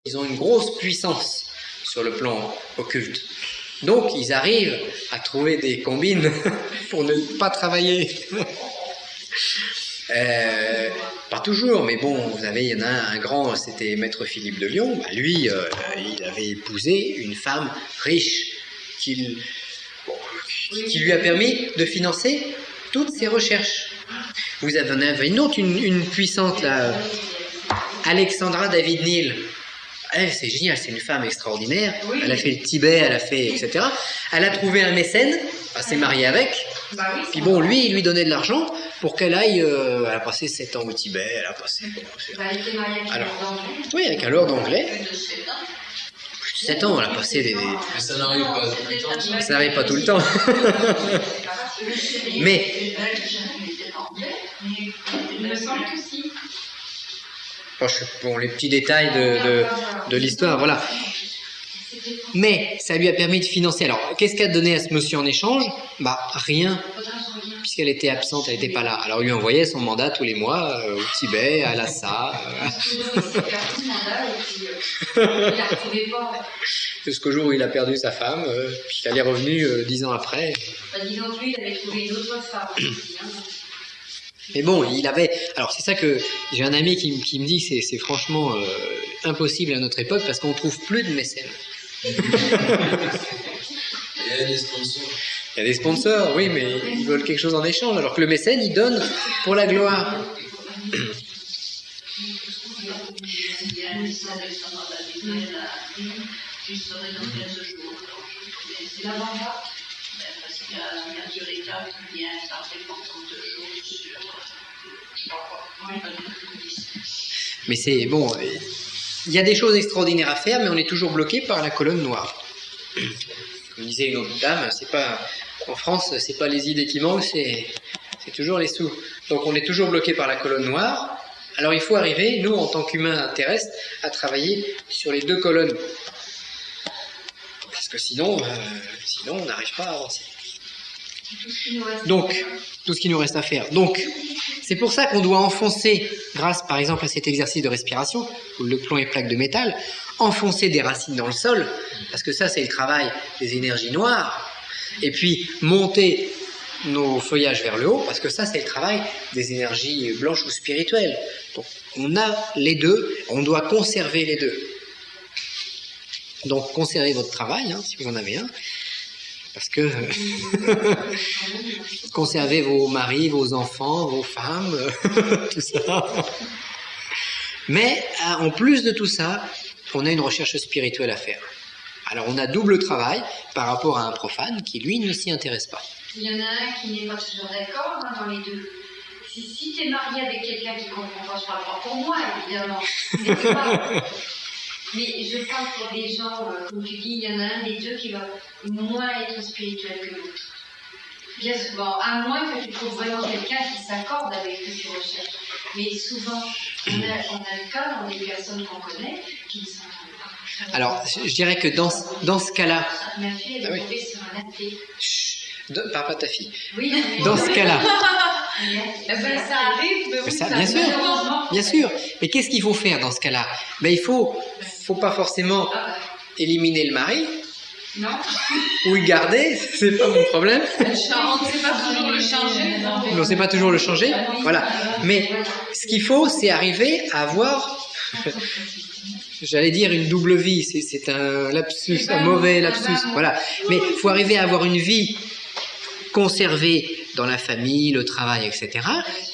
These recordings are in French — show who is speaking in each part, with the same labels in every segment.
Speaker 1: Ils ont une grosse puissance sur le plan occulte. Donc, ils arrivent à trouver des combines pour ne pas travailler. Pas toujours, mais bon, vous savez, il y en a un grand, c'était Maître Philippe de Lyon. Bah, lui, il avait épousé une femme riche qui lui a permis de financer toutes ses recherches. Vous en avez une autre, une puissante, là, Alexandra David Neal. Elle, c'est génial, c'est une femme extraordinaire. Elle a fait le Tibet, elle a fait, etc. Elle a trouvé un mécène, elle s'est mariée avec. Puis bon, lui, il lui donnait de l'argent pour qu'elle aille. Elle a passé 7 ans au Tibet, elle a passé.
Speaker 2: Elle était mariée avec un lord anglais.
Speaker 1: Oui, avec un lord anglais.
Speaker 2: Plus de 7 ans.
Speaker 1: Plus de 7 ans, elle a passé des.
Speaker 3: Mais ça n'arrive pas tout le temps.
Speaker 1: Ça n'arrive pas tout le temps. Mais.
Speaker 2: Il me semble que si.
Speaker 1: Bon, les petits détails de l'histoire, voilà. Mais ça lui a permis de financer. Alors, qu'est-ce qu'elle a donné à ce monsieur en échange? Bah, rien, puisqu'elle était absente, elle n'était pas là. Alors, il lui envoyait son mandat tous les mois au Tibet, à Lhasa. Jusqu'au jour où il a perdu sa femme, puis qu'elle est revenue 10 ans après.
Speaker 2: Disons que lui, il avait trouvé une autre femme.
Speaker 1: Mais bon, il avait... Alors c'est ça que j'ai un ami qui me dit que c'est franchement impossible à notre époque parce qu'on ne trouve plus de mécènes.
Speaker 3: Il y a des sponsors.
Speaker 1: Il y a des sponsors, oui, mais ils veulent quelque chose en échange. Alors que le mécène, il donne pour la gloire. Mais c'est bon, il y a des choses extraordinaires à faire, mais on est toujours bloqué par la colonne noire. Comme disait une autre dame, c'est pas en France, c'est pas les idées qui manquent, c'est toujours les sous. Donc on est toujours bloqué par la colonne noire. Alors il faut arriver, nous en tant qu'humains terrestres, à travailler sur les deux colonnes, parce que sinon on n'arrive pas à avancer. Donc, tout ce qui nous reste à faire. Donc, c'est pour ça qu'on doit enfoncer, grâce par exemple à cet exercice de respiration, où le plomb et plaques de métal, enfoncer des racines dans le sol, parce que ça c'est le travail des énergies noires, et puis monter nos feuillages vers le haut, parce que ça c'est le travail des énergies blanches ou spirituelles. Donc, on a les deux, on doit conserver les deux. Donc, conservez votre travail, si vous en avez un. Parce que conservez vos maris, vos enfants, vos femmes, tout ça. Mais en plus de tout ça, on a une recherche spirituelle à faire. Alors on a double travail par rapport à un profane qui, lui, ne s'y intéresse pas.
Speaker 2: Il y en a un qui n'est pas toujours d'accord dans les deux. Si tu es marié avec quelqu'un qui ne comprend pas, je parle pas pour moi, évidemment. Mais je parle pour des gens où tu dis, il y en a un des deux qui va moins être spirituel que l'autre. Bien souvent, à moins que tu trouves vraiment quelqu'un qui s'accorde avec ce que tu recherches. Mais souvent, on a le cas dans des personnes qu'on connaît qui ne s'entendent pas.
Speaker 1: Alors, je dirais que dans ce cas-là...
Speaker 2: Ma fille, elle est tombée sur un athée.
Speaker 1: Chut, parle pas de ta fille.
Speaker 2: Oui,
Speaker 1: dans ce cas-là...
Speaker 2: ça arrive, mais oui,
Speaker 1: ça, bien sûr. Mais qu'est-ce qu'il faut faire dans ce cas-là? Il faut pas forcément éliminer le mari.
Speaker 2: Non.
Speaker 1: Ou le garder, c'est pas mon problème.
Speaker 2: On ne sait pas toujours le changer.
Speaker 1: On ne sait pas toujours le changer. Voilà. Mais ce qu'il faut, c'est arriver à avoir, j'allais dire une double vie. C'est un lapsus, un mauvais lapsus. Voilà. Mais il faut arriver à avoir une vie conservée dans la famille, le travail, etc.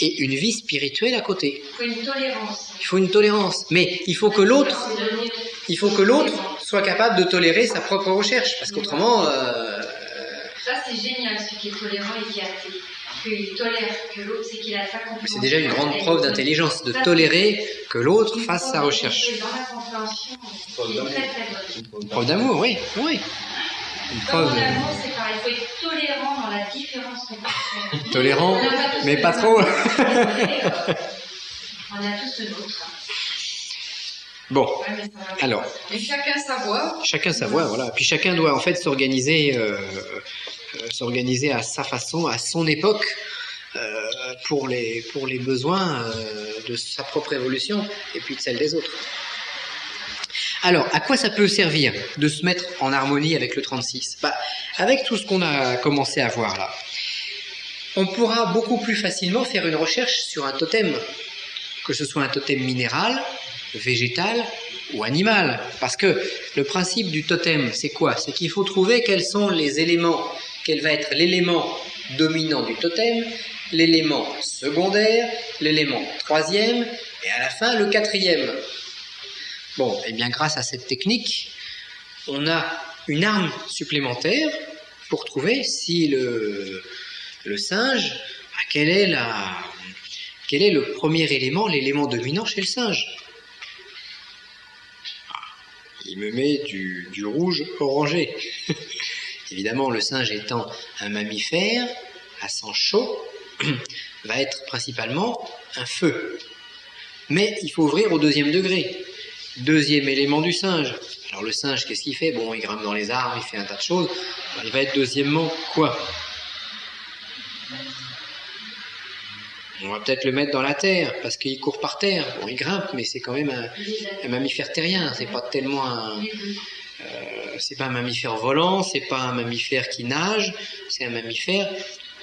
Speaker 1: et une vie spirituelle à côté.
Speaker 2: Il faut une tolérance.
Speaker 1: Il faut une tolérance. Mais il faut que l'autre soit capable de tolérer sa propre recherche. Parce qu'autrement...
Speaker 2: Ça, c'est génial, celui qui est tolérant et qui est athée. Qu'il tolère que l'autre, c'est qu'il a sa compréhension.
Speaker 1: C'est déjà une grande preuve d'intelligence, de tolérer que l'autre fasse sa recherche.
Speaker 2: Dans la compréhension, qui est très très bonne.
Speaker 1: Une preuve d'amour, oui. Une preuve...
Speaker 2: Dans l'amour, c'est pareil. Il faut être tolérant dans la différence qu'on peut faire.
Speaker 1: Tolérant, mais pas trop.
Speaker 2: On a tous le nôtre.
Speaker 1: Bon, alors...
Speaker 2: Et chacun sa voie.
Speaker 1: Chacun sa voie, voilà. Puis chacun doit en fait s'organiser à sa façon, à son époque, pour les besoins de sa propre évolution et puis de celle des autres. Alors, à quoi ça peut servir de se mettre en harmonie avec le 36? Avec tout ce qu'on a commencé à voir là, on pourra beaucoup plus facilement faire une recherche sur un totem, que ce soit un totem minéral, végétal ou animal. Parce que le principe du totem, c'est quoi? C'est qu'il faut trouver quels sont les éléments, quel va être l'élément dominant du totem, l'élément secondaire, l'élément troisième, et à la fin, le quatrième. Bon, et bien grâce à cette technique, on a une arme supplémentaire pour trouver si le singe, quel est le premier élément, l'élément dominant chez le singe. Il me met du rouge orangé. Évidemment, le singe étant un mammifère à sang chaud, va être principalement un feu. Mais il faut ouvrir au deuxième degré. Deuxième élément du singe. Alors le singe, qu'est-ce qu'il fait? Bon, il grimpe dans les arbres, il fait un tas de choses. Alors, il va être deuxièmement quoi? On va peut-être le mettre dans la terre, parce qu'il court par terre. Bon, il grimpe, mais c'est quand même un mammifère terrien. C'est pas tellement c'est pas un mammifère volant, c'est pas un mammifère qui nage, c'est un mammifère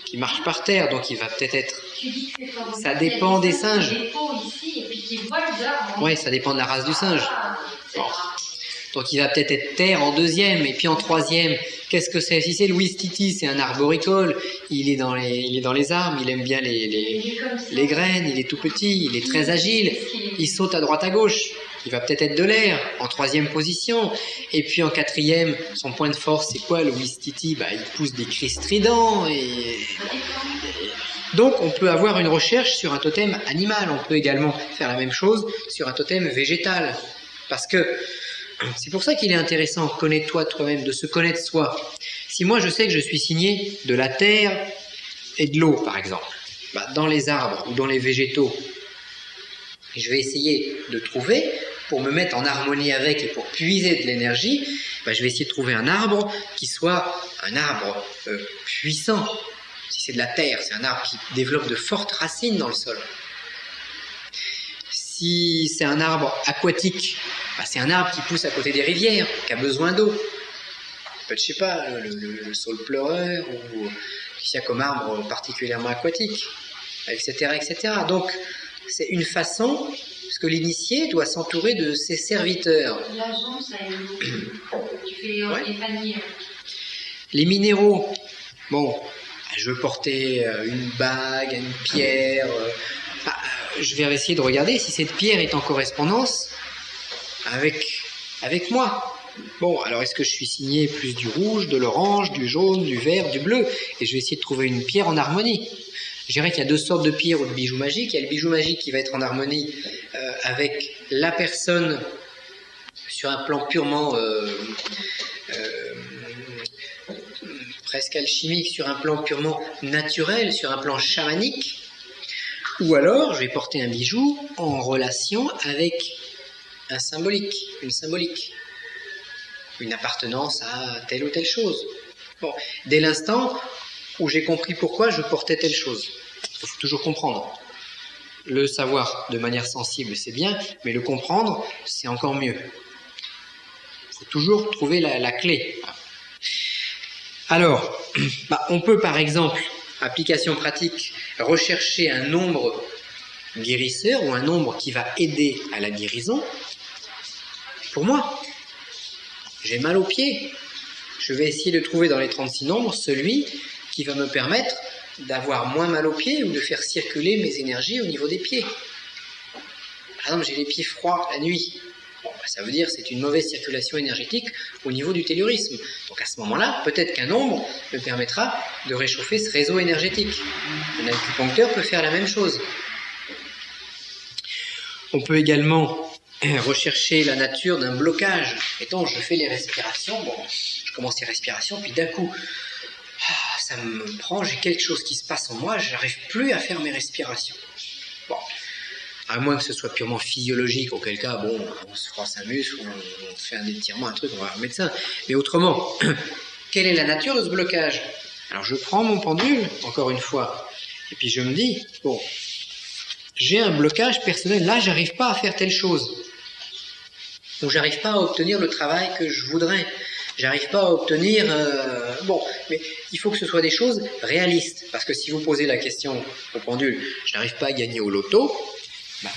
Speaker 1: qui marche par terre, donc il va peut-être être... Ça dépend des singes. Oui, ça dépend de la race du singe. Bon. Donc il va peut-être être terre en deuxième, et puis en troisième, qu'est-ce que c'est? Si c'est le Ouistiti, c'est un arboricole, il est dans les arbres, il aime bien les graines, il est tout petit, il est très agile, il saute à droite à gauche. Il va peut-être être de l'air, en troisième position. Et puis en quatrième, son point de force, c'est quoi le Ouistiti? Il pousse des cris stridents. Donc on peut avoir une recherche sur un totem animal. On peut également faire la même chose sur un totem végétal. Parce que c'est pour ça qu'il est intéressant, connais-toi toi-même, de se connaître soi. Si moi je sais que je suis signé de la terre et de l'eau, par exemple, dans les arbres ou dans les végétaux, je vais essayer de trouver, pour me mettre en harmonie avec et pour puiser de l'énergie, je vais essayer de trouver un arbre qui soit un arbre puissant. Si c'est de la terre, c'est un arbre qui développe de fortes racines dans le sol. Si c'est un arbre aquatique, c'est un arbre qui pousse à côté des rivières, qui a besoin d'eau. Peut-être, je sais pas, le saule pleureur, ou qu'il y a comme arbre particulièrement aquatique, etc., etc. Donc, c'est une façon, parce que l'initié doit s'entourer de ses serviteurs.
Speaker 2: La jonc, ça aide beaucoup. Tu fais les paniers.
Speaker 1: Les minéraux, bon, je veux porter une bague, une pierre. Je vais essayer de regarder si cette pierre est en correspondance avec moi. Bon, alors est-ce que je suis signé plus du rouge, de l'orange, du jaune, du vert, du bleu? Et je vais essayer de trouver une pierre en harmonie. Je dirais qu'il y a deux sortes de pierres ou de bijoux magiques. Il y a le bijou magique qui va être en harmonie avec la personne sur un plan purement presque alchimique, sur un plan purement naturel, sur un plan chamanique. Ou alors, je vais porter un bijou en relation avec un symbolique, une appartenance à telle ou telle chose. Bon, dès l'instant où j'ai compris pourquoi je portais telle chose. Il faut toujours comprendre. Le savoir de manière sensible, c'est bien, mais le comprendre, c'est encore mieux. Il faut toujours trouver la clé. Alors, on peut par exemple, application pratique, rechercher un nombre guérisseur ou un nombre qui va aider à la guérison. Pour moi, j'ai mal aux pieds. Je vais essayer de trouver dans les 36 nombres celui qui va me permettre d'avoir moins mal aux pieds ou de faire circuler mes énergies au niveau des pieds. Par exemple, j'ai les pieds froids la nuit. Bon, ça veut dire que c'est une mauvaise circulation énergétique au niveau du tellurisme. Donc à ce moment-là, peut-être qu'un nombre me permettra de réchauffer ce réseau énergétique. Un acupuncteur peut faire la même chose. On peut également rechercher la nature d'un blocage. Mettons, je fais les respirations, je commence les respirations, puis d'un coup, ça me prend, j'ai quelque chose qui se passe en moi, je n'arrive plus à faire mes respirations. Bon, à moins que ce soit purement physiologique, auquel cas, on se froisse un muscle, on fait un étirement, un truc, on va voir un médecin. Mais autrement, quelle est la nature de ce blocage? Alors je prends mon pendule, encore une fois, et puis je me dis, j'ai un blocage personnel, là j'arrive pas à faire telle chose. où j'arrive pas à obtenir le travail que je voudrais. J'arrive pas à obtenir... bon, mais il faut que ce soit des choses réalistes. Parce que si vous posez la question au pendule, je n'arrive pas à gagner au loto, bah,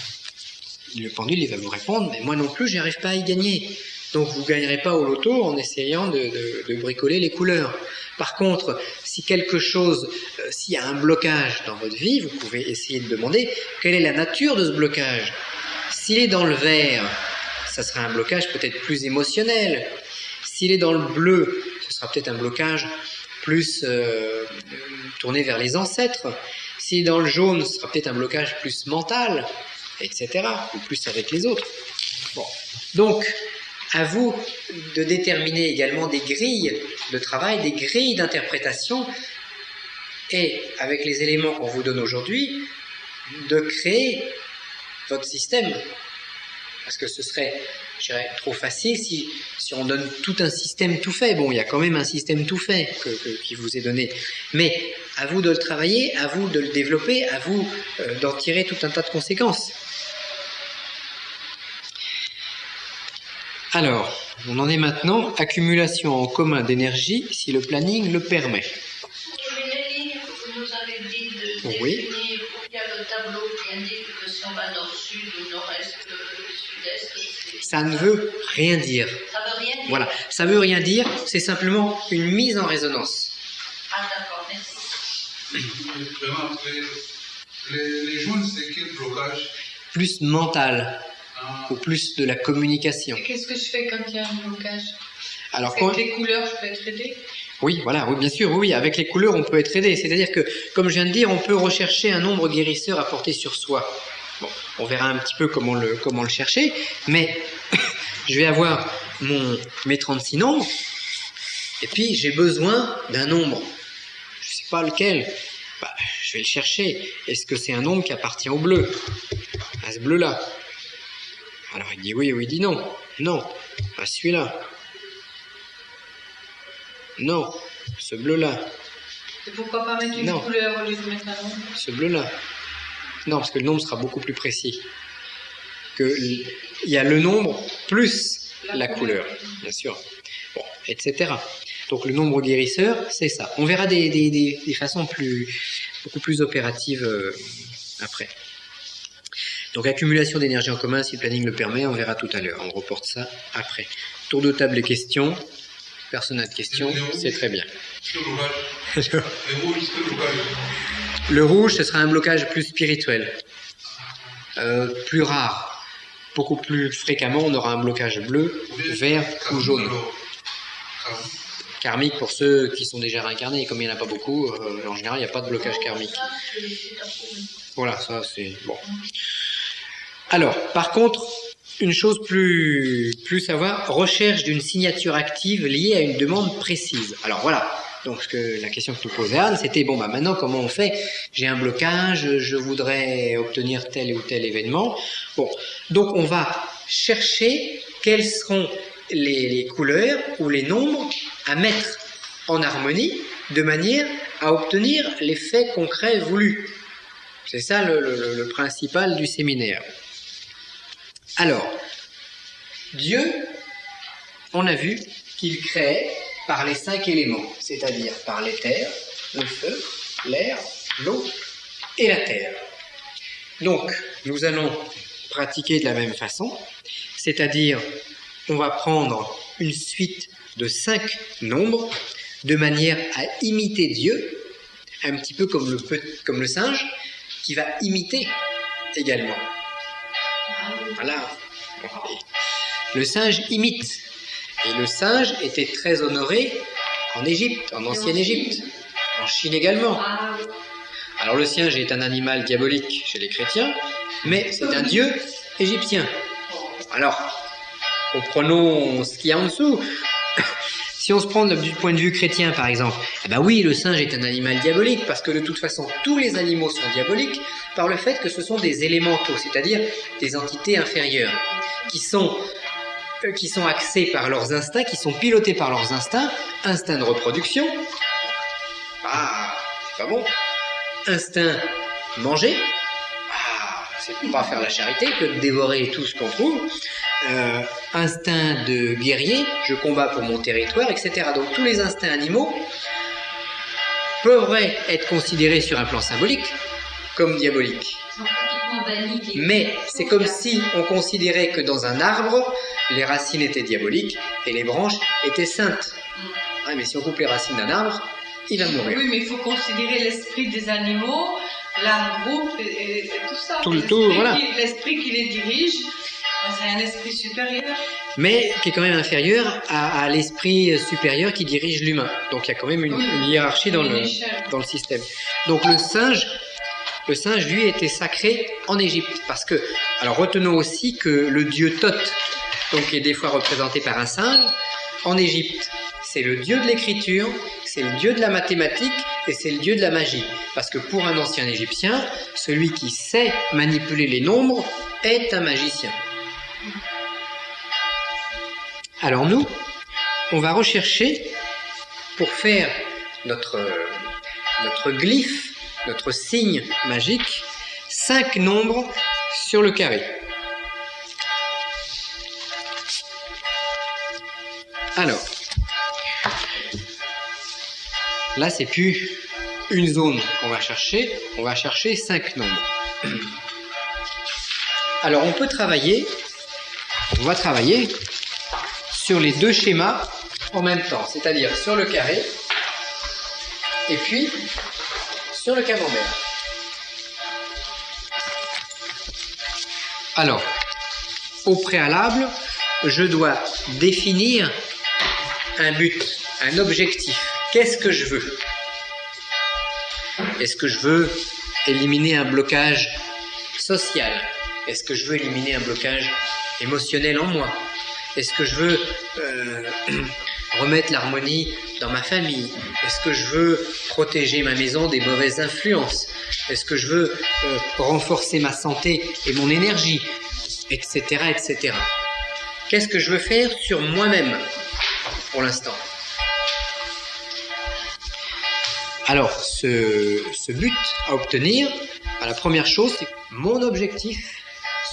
Speaker 1: le pendule il va vous répondre, mais moi non plus, je n'arrive pas à y gagner. Donc vous ne gagnerez pas au loto en essayant de bricoler les couleurs. Par contre, si quelque chose, s'il y a un blocage dans votre vie, vous pouvez essayer de demander quelle est la nature de ce blocage. S'il est dans le vert, ça sera un blocage peut-être plus émotionnel. S'il est dans le bleu, ce sera peut-être un blocage plus tourné vers les ancêtres. S'il est dans le jaune, ce sera peut-être un blocage plus mental, etc. Ou plus avec les autres. Bon. Donc, à vous de déterminer également des grilles de travail, des grilles d'interprétation, et avec les éléments qu'on vous donne aujourd'hui, de créer votre système. Parce que ce serait, je dirais, trop facile si on donne tout un système tout fait. Bon, il y a quand même un système tout fait qui vous est donné. Mais à vous de le travailler, à vous de le développer, à vous d'en tirer tout un tas de conséquences. Alors, on en est maintenant, accumulation en commun d'énergie si le planning le permet.
Speaker 4: Les lignes que vous nous avez dit de
Speaker 1: Oui.
Speaker 4: définir, il y a le tableau qui indique que si on va nord-sud ou nord-est, sud-est,
Speaker 1: Ça ne veut rien dire.
Speaker 4: ça veut rien dire.
Speaker 1: Voilà, ça veut rien dire, c'est simplement une mise en résonance.
Speaker 4: Ah d'accord, merci.
Speaker 3: Vraiment, les jaunes, c'est quel blocage?
Speaker 1: Plus mental, ou plus de la communication.
Speaker 5: Qu'est-ce que je fais quand il y a un blocage?
Speaker 1: Alors,
Speaker 5: Avec les couleurs, je peux être aidée?
Speaker 1: oui, voilà, oui, bien sûr, oui, avec les couleurs, on peut être aidé. C'est-à-dire que, comme je viens de dire, on peut rechercher un nombre guérisseur à porter sur soi. Bon, on verra un petit peu comment le chercher, mais je vais avoir mes 36 nombres, et puis j'ai besoin d'un nombre. Je ne sais pas lequel. Bah, je vais le chercher. Est-ce que c'est un nombre qui appartient au bleu? À ce bleu-là? Alors il dit oui ou il dit non. Non. À celui-là. Non. Ce bleu-là.
Speaker 5: Et pourquoi pas mettre une
Speaker 1: Non.
Speaker 5: couleur au lieu de mettre un nombre?
Speaker 1: Ce bleu-là. Non, parce que le nombre sera beaucoup plus précis. Il y a le nombre plus la couleur, bien sûr. Bon, etc. Donc le nombre guérisseur, c'est ça. On verra des façons beaucoup plus opératives après. Donc accumulation d'énergie en commun, si le planning le permet, on verra tout à l'heure. On reporte ça après. Tour de table et questions. Personne n'a de questions, c'est très bien. Le rouge, ce sera un blocage plus spirituel, plus rare. Beaucoup plus fréquemment, on aura un blocage bleu, vert ou jaune. Karmique pour ceux qui sont déjà réincarnés, comme il n'y en a pas beaucoup, en général, il n'y a pas de blocage karmique. Voilà, ça c'est bon. Alors, par contre, une chose plus savoir, recherche d'une signature active liée à une demande précise. Alors voilà, donc la question que nous posait Anne, c'était, bon, bah maintenant, comment on fait? J'ai un blocage, je voudrais obtenir tel ou tel événement. Bon, donc on va chercher quelles seront les couleurs ou les nombres à mettre en harmonie de manière à obtenir l'effet concret voulu. C'est ça le principal du séminaire. Alors, Dieu, on a vu qu'il crée par les 5 éléments, c'est-à-dire par l'éther, le feu, l'air, l'eau et la terre. Donc, nous allons pratiquer de la même façon, c'est-à-dire on va prendre une suite de 5 nombres de manière à imiter Dieu, un petit peu comme le singe, qui va imiter également. Voilà. Le singe imite. Et le singe était très honoré en Égypte, en ancienne Égypte, en Chine également. Alors le singe est un animal diabolique chez les chrétiens, mais c'est un dieu égyptien. Alors, comprenons ce qu'il y a en dessous. Si on se prend du point de vue chrétien, par exemple, eh ben oui, le singe est un animal diabolique, parce que de toute façon, tous les animaux sont diaboliques par le fait que ce sont des élémentaux, c'est-à-dire des entités inférieures, qui sont axés par leurs instincts, qui sont pilotés par leurs instincts, instinct de reproduction, c'est pas bon, instinct manger, c'est pas faire la charité que de dévorer tout ce qu'on trouve, instinct de guerrier, je combats pour mon territoire, etc. Donc tous les instincts animaux pourraient être considérés sur un plan symbolique comme diaboliques.
Speaker 2: Ils sont pratiquement bannis des-
Speaker 1: Mais c'est comme si on considérait que dans un arbre, les racines étaient diaboliques et les branches étaient saintes. Ah, mais si on coupe les racines d'un arbre, il va mourir.
Speaker 5: Oui, mais il faut considérer l'esprit des animaux, l'art groupe et tout ça.
Speaker 1: Tout,
Speaker 5: L'esprit
Speaker 1: voilà.
Speaker 5: L'esprit qui les dirige, c'est un esprit supérieur.
Speaker 1: Mais qui est quand même inférieur à l'esprit supérieur qui dirige l'humain. Donc il y a quand même une hiérarchie dans
Speaker 5: Une
Speaker 1: le
Speaker 5: échelle.
Speaker 1: système. Donc le singe, lui, était sacré en Égypte. Parce que, alors retenons aussi que le dieu Thoth, donc qui est des fois représenté par un singe, en Égypte, c'est le dieu de l'écriture, c'est le dieu de la mathématique et c'est le dieu de la magie. Parce que pour un ancien Égyptien, celui qui sait manipuler les nombres est un magicien. Alors nous, on va rechercher, pour faire notre glyphe, notre signe magique, 5 nombres sur le carré. Alors, là c'est plus une zone qu'on va chercher, on va chercher 5 nombres. Alors on va travailler sur les deux schémas en même temps, c'est-à-dire sur le carré et puis sur le camembert. Alors, au préalable, je dois définir un but, un objectif. Qu'est-ce que je veux? Est-ce que je veux éliminer un blocage social? Est-ce que je veux éliminer un blocage émotionnel en moi? Est-ce que je veux remettre l'harmonie dans ma famille? Est-ce que je veux protéger ma maison des mauvaises influences? Est-ce que je veux renforcer ma santé et mon énergie? Etc., etc. Qu'est-ce que je veux faire sur moi-même pour l'instant? Alors, ce but à obtenir, la première chose, c'est mon objectif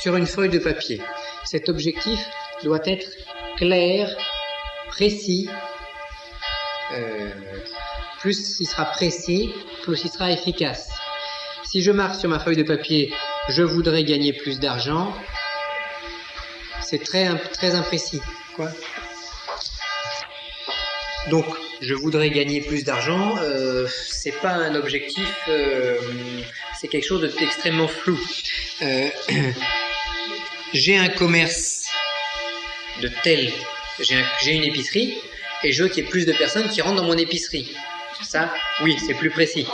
Speaker 1: sur une feuille de papier. Cet objectif doit être clair, précis. Plus il sera précis, plus il sera efficace. Si je marque sur ma feuille de papier « je voudrais gagner plus d'argent », c'est très imprécis. Quoi? Donc, je voudrais gagner plus d'argent, c'est pas un objectif, c'est quelque chose d'extrêmement flou. J'ai un commerce de tel, j'ai une épicerie et je veux qu'il y ait plus de personnes qui rentrent dans mon épicerie. Ça, oui, c'est plus précis.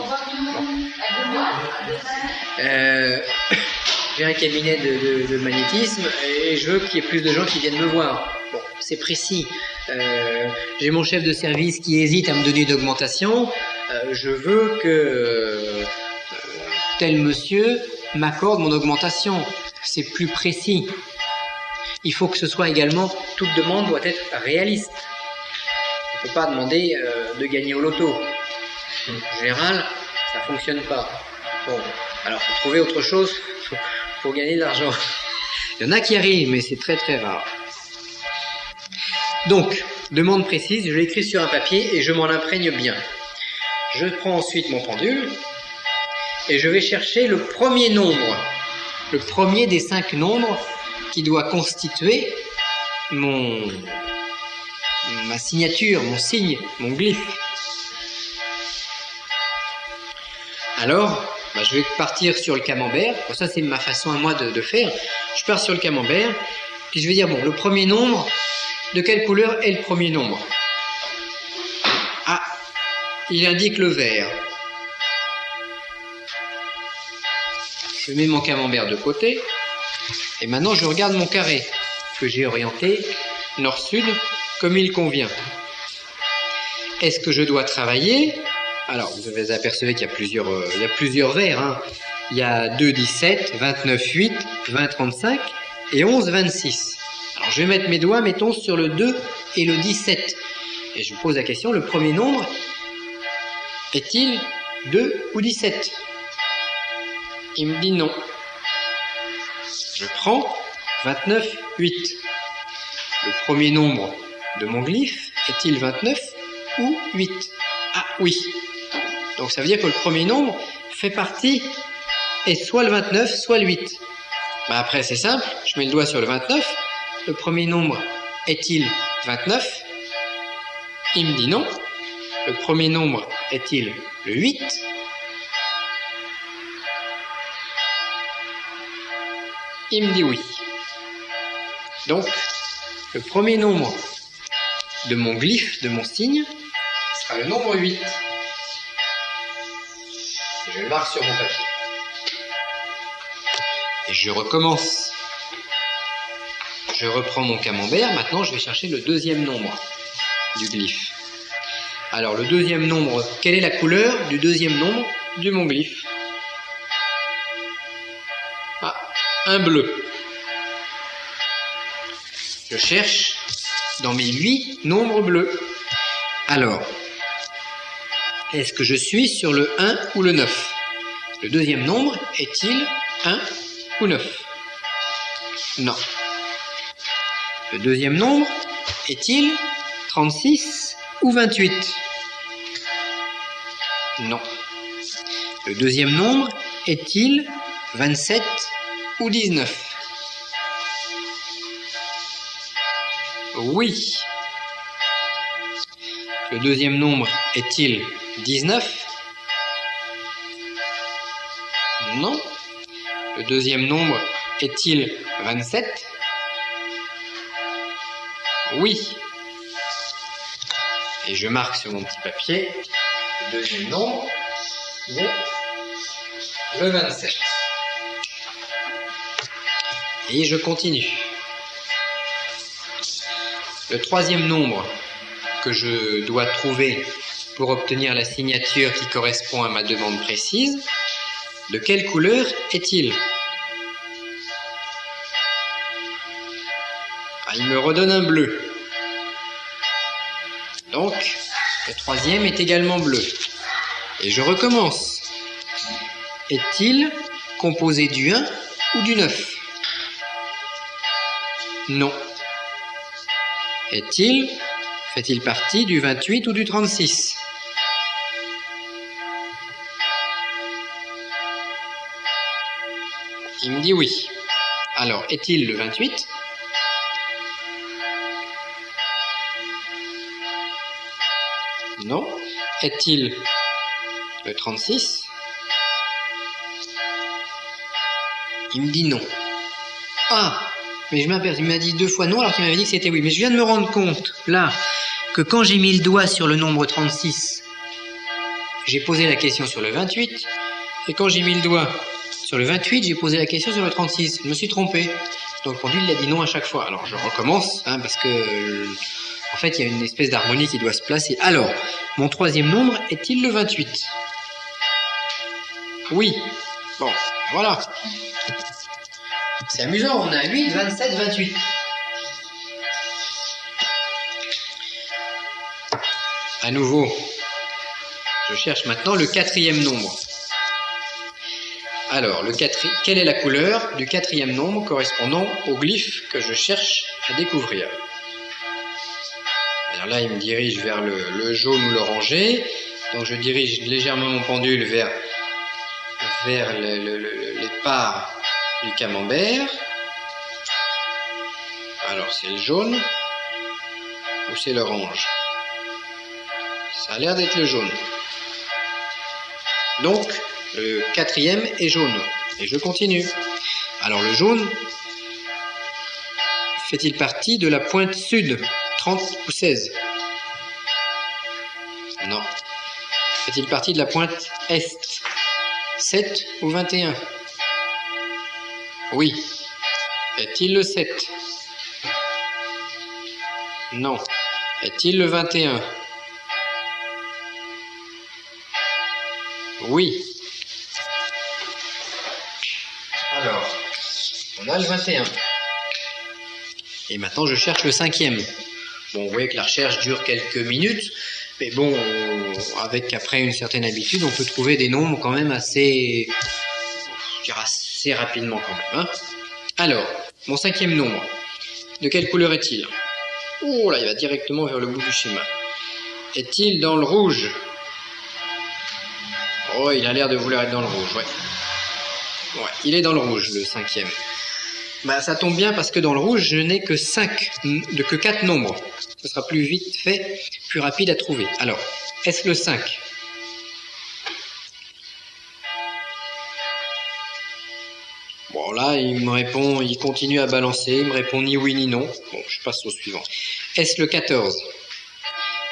Speaker 1: J'ai un cabinet de magnétisme et je veux qu'il y ait plus de gens qui viennent me voir. Bon, c'est précis. J'ai mon chef de service qui hésite à me donner une augmentation. Je veux que tel monsieur m'accorde mon augmentation. C'est plus précis. Il faut que ce soit également, toute demande doit être réaliste. On ne peut pas demander de gagner au loto. En général, ça ne fonctionne pas. Bon, alors faut trouver autre chose pour gagner de l'argent. Il y en a qui arrivent, mais c'est très très rare. Donc, demande précise, je l'écris sur un papier et je m'en imprègne bien. Je prends ensuite mon pendule et je vais chercher le premier nombre, le premier des 5 nombres qui doit constituer ma signature, mon signe, mon glyphe. Alors, je vais partir sur le camembert. Bon, ça, c'est ma façon à moi de faire. Je pars sur le camembert, puis je vais dire, bon, le premier nombre, de quelle couleur est le premier nombre? Ah, il indique le vert. Je mets mon camembert de côté, et maintenant je regarde mon carré, que j'ai orienté nord-sud, comme il convient. Est-ce que je dois travailler? Alors, vous avez apercevé qu'il y a plusieurs verts. Hein. Il y a 2, 17, 29, 8, 20, 35 et 11, 26. Alors, je vais mettre mes doigts, mettons, sur le 2 et le 17. Et je me pose la question, le premier nombre est-il 2 ou 17? Il me dit non. Je prends 29, 8. le premier nombre de mon glyphe est-il 29 ou 8? Ah oui. Donc ça veut dire que le premier nombre fait partie, est soit le 29, soit le 8. Bah après c'est simple, je mets le doigt sur le 29. Le premier nombre est-il 29? Il me dit non. Le premier nombre est-il le 8? Il me dit oui. Donc, le premier nombre de mon glyphe, de mon signe, sera le nombre 8. Je le marque sur mon papier. Et je recommence. Je reprends mon camembert. Maintenant, je vais chercher le deuxième nombre du glyphe. Alors, le deuxième nombre, quelle est la couleur du deuxième nombre de mon glyphe? Ah, un bleu. Je cherche dans mes 8 nombres bleus. Alors, est-ce que je suis sur le 1 ou le 9? Le deuxième nombre est-il 1 ou 9? Non. Le deuxième nombre est-il 36 ou 28? Non. Le deuxième nombre est-il 27 ou 19? Oui. Le deuxième nombre est-il 19? Non. Le deuxième nombre est-il 27? Oui. Et je marque sur mon petit papier le deuxième nombre, qui est le 27. Et je continue. Le troisième nombre que je dois trouver pour obtenir la signature qui correspond à ma demande précise, de quelle couleur est-il? Ah, il me redonne un bleu. Donc, le troisième est également bleu. Et je recommence. Est-il composé du 1 ou du 9? Non. Fait-il partie du 28 ou du 36? Il me dit oui. Alors, est-il le 28? Non. Est-il le 36? Il me dit non. Ah! Mais je m'aperçois, il m'a dit 2 fois non alors qu'il m'avait dit que c'était oui. Mais je viens de me rendre compte, là, que quand j'ai mis le doigt sur le nombre 36, j'ai posé la question sur le 28. Et quand j'ai mis le doigt sur le 28, j'ai posé la question sur le 36. Je me suis trompé. Donc le pendule, il a dit non à chaque fois. Alors je recommence, hein, parce que, en fait, il y a une espèce d'harmonie qui doit se placer. Alors, mon troisième nombre est-il le 28? Oui. Bon, voilà. C'est amusant, on a 8, 27, 28. À nouveau, je cherche maintenant le quatrième nombre. Alors, quelle est la couleur du quatrième nombre correspondant au glyphe que je cherche à découvrir? Alors là, il me dirige vers le jaune ou l'orangé. Donc je dirige légèrement mon pendule vers les parts du camembert. Alors c'est le jaune ou c'est l'orange? Ça a l'air d'être le jaune. Donc le quatrième est jaune. Et je continue. Alors le jaune fait-il partie de la pointe sud, 30 ou 16? Non. Fait-il partie de la pointe est, 7 ou 21? Oui. Est-il le 7? Non. Est-il le 21? Oui. Alors, on a le 21. Et maintenant, je cherche le cinquième. Bon, vous voyez que la recherche dure quelques minutes, mais bon, avec après une certaine habitude, on peut trouver des nombres quand même assez rapidement quand même. Hein. Alors, mon cinquième nombre, de quelle couleur est-il? Oh là, il va directement vers le bout du schéma. Est-il dans le rouge? Oh, il a l'air de vouloir être dans le rouge, ouais. Ouais, il est dans le rouge, le 5e. Bah, ça tombe bien parce que dans le rouge, je n'ai que 4 nombres. Ce sera plus vite fait, plus rapide à trouver. Alors, est-ce le 5? Bon, là, il me répond, il continue à balancer, il me répond ni oui ni non. Bon, je passe au suivant. Est-ce le 14?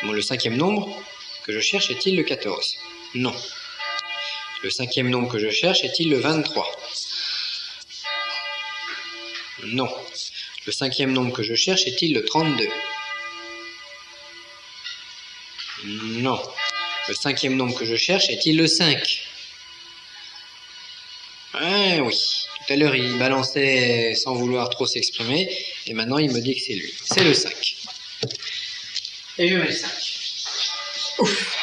Speaker 1: Bon, le 5e nombre que je cherche est-il le 14? Non. Le 5e nombre que je cherche est-il le 23? Non. Le 5e nombre que je cherche est-il le 32? Non. Le 5e nombre que je cherche est-il le 5? Ah oui. Tout à l'heure, il balançait sans vouloir trop s'exprimer, et maintenant, il me dit que c'est lui. C'est le 5. Et je mets le 5. Ouf.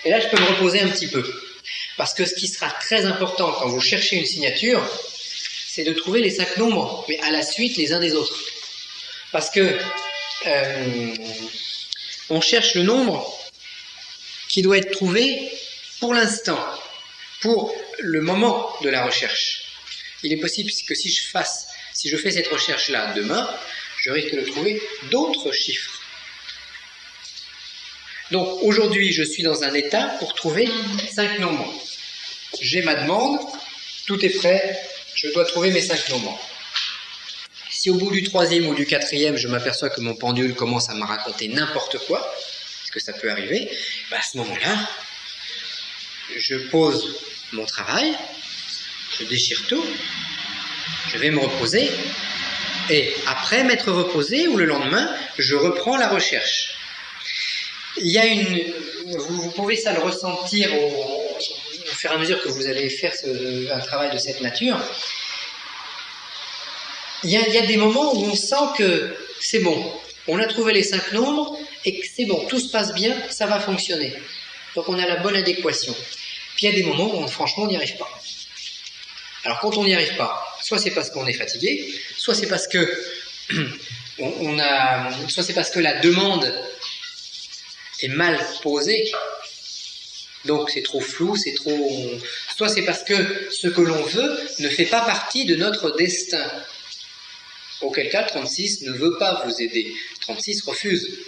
Speaker 1: Et là, je peux me reposer un petit peu. Parce que ce qui sera très important quand vous cherchez une signature, c'est de trouver les 5 nombres, mais à la suite les uns des autres. Parce que on cherche le nombre qui doit être trouvé pour l'instant, pour le moment de la recherche. Il est possible que si je fais cette recherche-là demain, je risque de trouver d'autres chiffres. Donc aujourd'hui, je suis dans un état pour trouver 5 nombres. J'ai ma demande, tout est prêt, je dois trouver mes 5 nombres. Si au bout du 3e ou du 4e, je m'aperçois que mon pendule commence à me raconter n'importe quoi, parce que ça peut arriver, à ce moment-là, je pose mon travail, je déchire tout, je vais me reposer, et après m'être reposé, ou le lendemain, je reprends la recherche. Il y a vous pouvez ça le ressentir au fur et à mesure que vous allez faire un travail de cette nature. Il y a des moments où on sent que c'est bon, on a trouvé les 5 nombres et que c'est bon, tout se passe bien, ça va fonctionner. Donc on a la bonne adéquation. Puis il y a des moments où franchement on n'y arrive pas. Alors quand on n'y arrive pas, soit c'est parce qu'on est fatigué, soit c'est parce que soit c'est parce que la demande est mal posée, donc c'est trop flou, soit c'est parce que ce que l'on veut ne fait pas partie de notre destin. Auquel cas 36 ne veut pas vous aider, 36 refuse.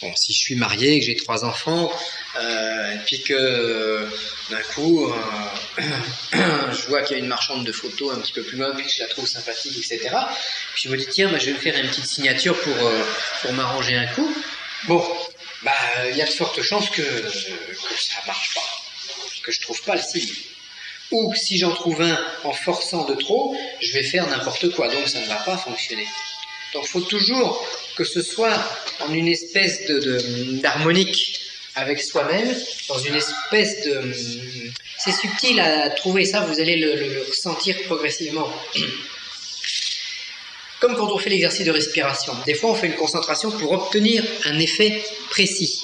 Speaker 1: Bon, si je suis marié, que j'ai 3 enfants, et puis que d'un coup, je vois qu'il y a une marchande de photos un petit peu plus loin, puis que je la trouve sympathique, etc. Puis je me dis, tiens, je vais me faire une petite signature pour m'arranger un coup. Bon, il y a de fortes chances que ça marche pas, que je trouve pas le signe. Ou si j'en trouve un en forçant de trop, je vais faire n'importe quoi, donc ça ne va pas fonctionner. Donc il faut toujours que ce soit en une espèce d'harmonique avec soi-même, dans une espèce de... C'est subtil à trouver ça, vous allez le ressentir progressivement. Comme quand on fait l'exercice de respiration. Des fois on fait une concentration pour obtenir un effet précis.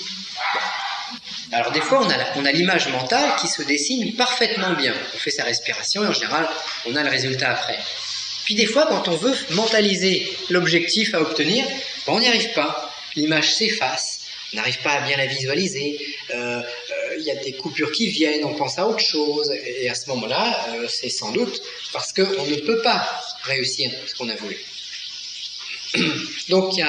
Speaker 1: Alors des fois on a l'image mentale qui se dessine parfaitement bien. On fait sa respiration et en général on a le résultat après. Puis des fois quand on veut mentaliser l'objectif à obtenir, on n'y arrive pas. L'image s'efface, on n'arrive pas à bien la visualiser, il y a des coupures qui viennent, on pense à autre chose, et à ce moment-là, c'est sans doute parce qu'on ne peut pas réussir ce qu'on a voulu. Donc il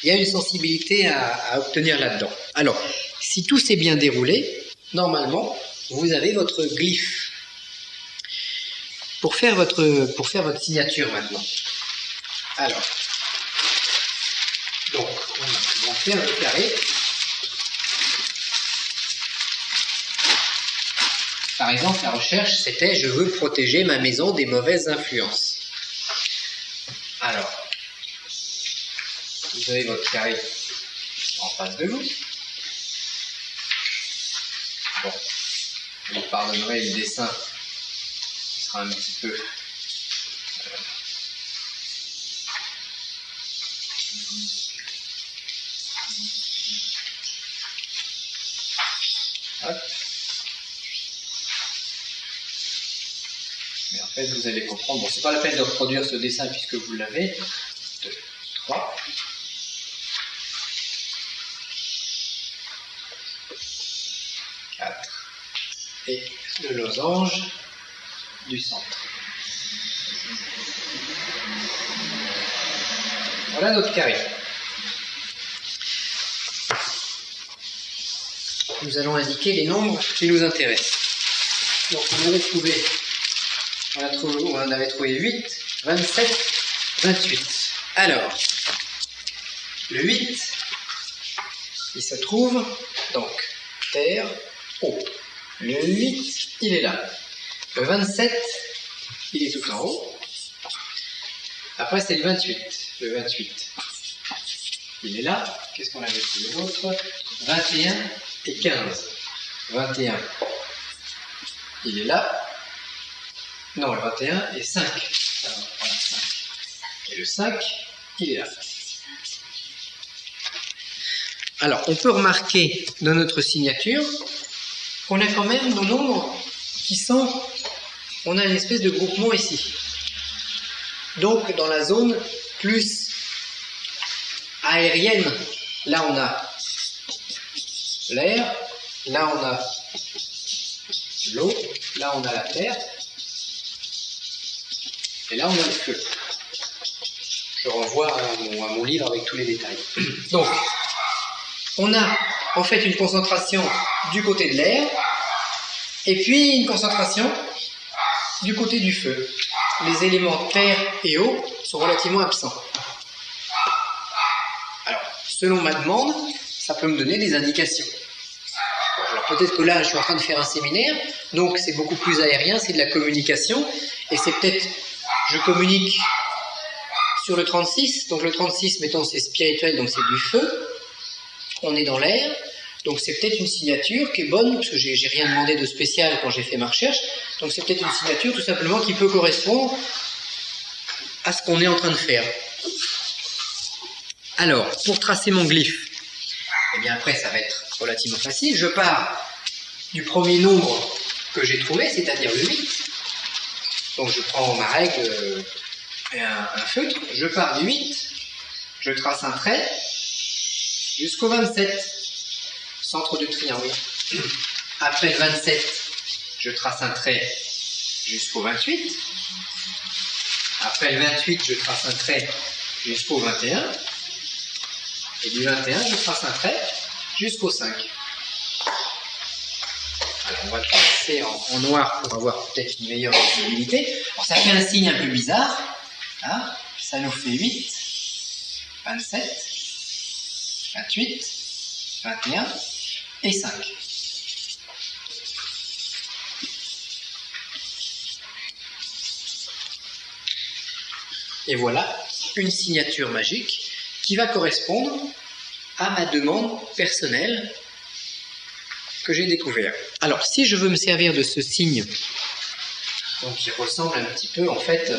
Speaker 1: y a une sensibilité à obtenir là-dedans. Alors, si tout s'est bien déroulé, normalement, vous avez votre glyphe. Pour faire votre signature maintenant. Alors, donc, on va faire le carré. Par exemple, la recherche, c'était « Je veux protéger ma maison des mauvaises influences ». Alors, vous avez votre carré en face de vous. Bon, vous pardonnerez le dessin qui sera un petit peu... Hop. Mais en fait, peut-être vous allez comprendre. Bon, c'est pas la peine de reproduire ce dessin puisque vous l'avez. 2, 3. 4. Et le losange du centre. Voilà notre carré. Nous allons indiquer les nombres qui nous intéressent. Donc on avait trouvé 8, 27, 28. Alors, le 8, il se trouve donc terre, haut. Le 8, il est là. Le 27, il est tout en haut. Après, c'est le 28. Le 28, il est là. Qu'est-ce qu'on avait trouvé d'autre? 21 et 15. 21, il est là. Non, le 21 et 5. Alors, voilà, 5. Et le 5, il est là. Alors, on peut remarquer dans notre signature qu'on a quand même nos nombres qui sont... On a une espèce de groupement ici. Donc, dans la zone plus aérienne, là on a l'air, là on a l'eau, là on a la terre, et là on a le feu. Je renvoie à mon livre avec tous les détails. Donc, on a en fait une concentration du côté de l'air, et puis une concentration du côté du feu. Les éléments terre et eau sont relativement absents. Alors, selon ma demande, ça peut me donner des indications. Alors peut-être que là, je suis en train de faire un séminaire, donc c'est beaucoup plus aérien, c'est de la communication, et c'est peut-être, je communique sur le 36, donc le 36, mettons, c'est spirituel, donc c'est du feu, on est dans l'air, donc c'est peut-être une signature qui est bonne, parce que j'ai rien demandé de spécial quand j'ai fait ma recherche, donc c'est peut-être une signature tout simplement qui peut correspondre à ce qu'on est en train de faire. Alors, pour tracer mon glyphe, eh bien après ça va être relativement facile, je pars du premier nombre que j'ai trouvé, c'est-à-dire le 8, donc je prends ma règle et un feutre, je pars du 8, je trace un trait jusqu'au 27, centre du triangle. Après le 27, je trace un trait jusqu'au 28. Après le 28, je trace un trait jusqu'au 21. Et du 21, je trace un trait jusqu'au 5. Alors, on va le tracer en noir pour avoir peut-être une meilleure visibilité. Alors, ça fait un signe un peu bizarre. Hein, ça nous fait 8, 27, 28, 21 et 5. Et voilà une signature magique qui va correspondre à ma demande personnelle que j'ai découvert. Alors, si je veux me servir de ce signe, donc qui ressemble un petit peu en fait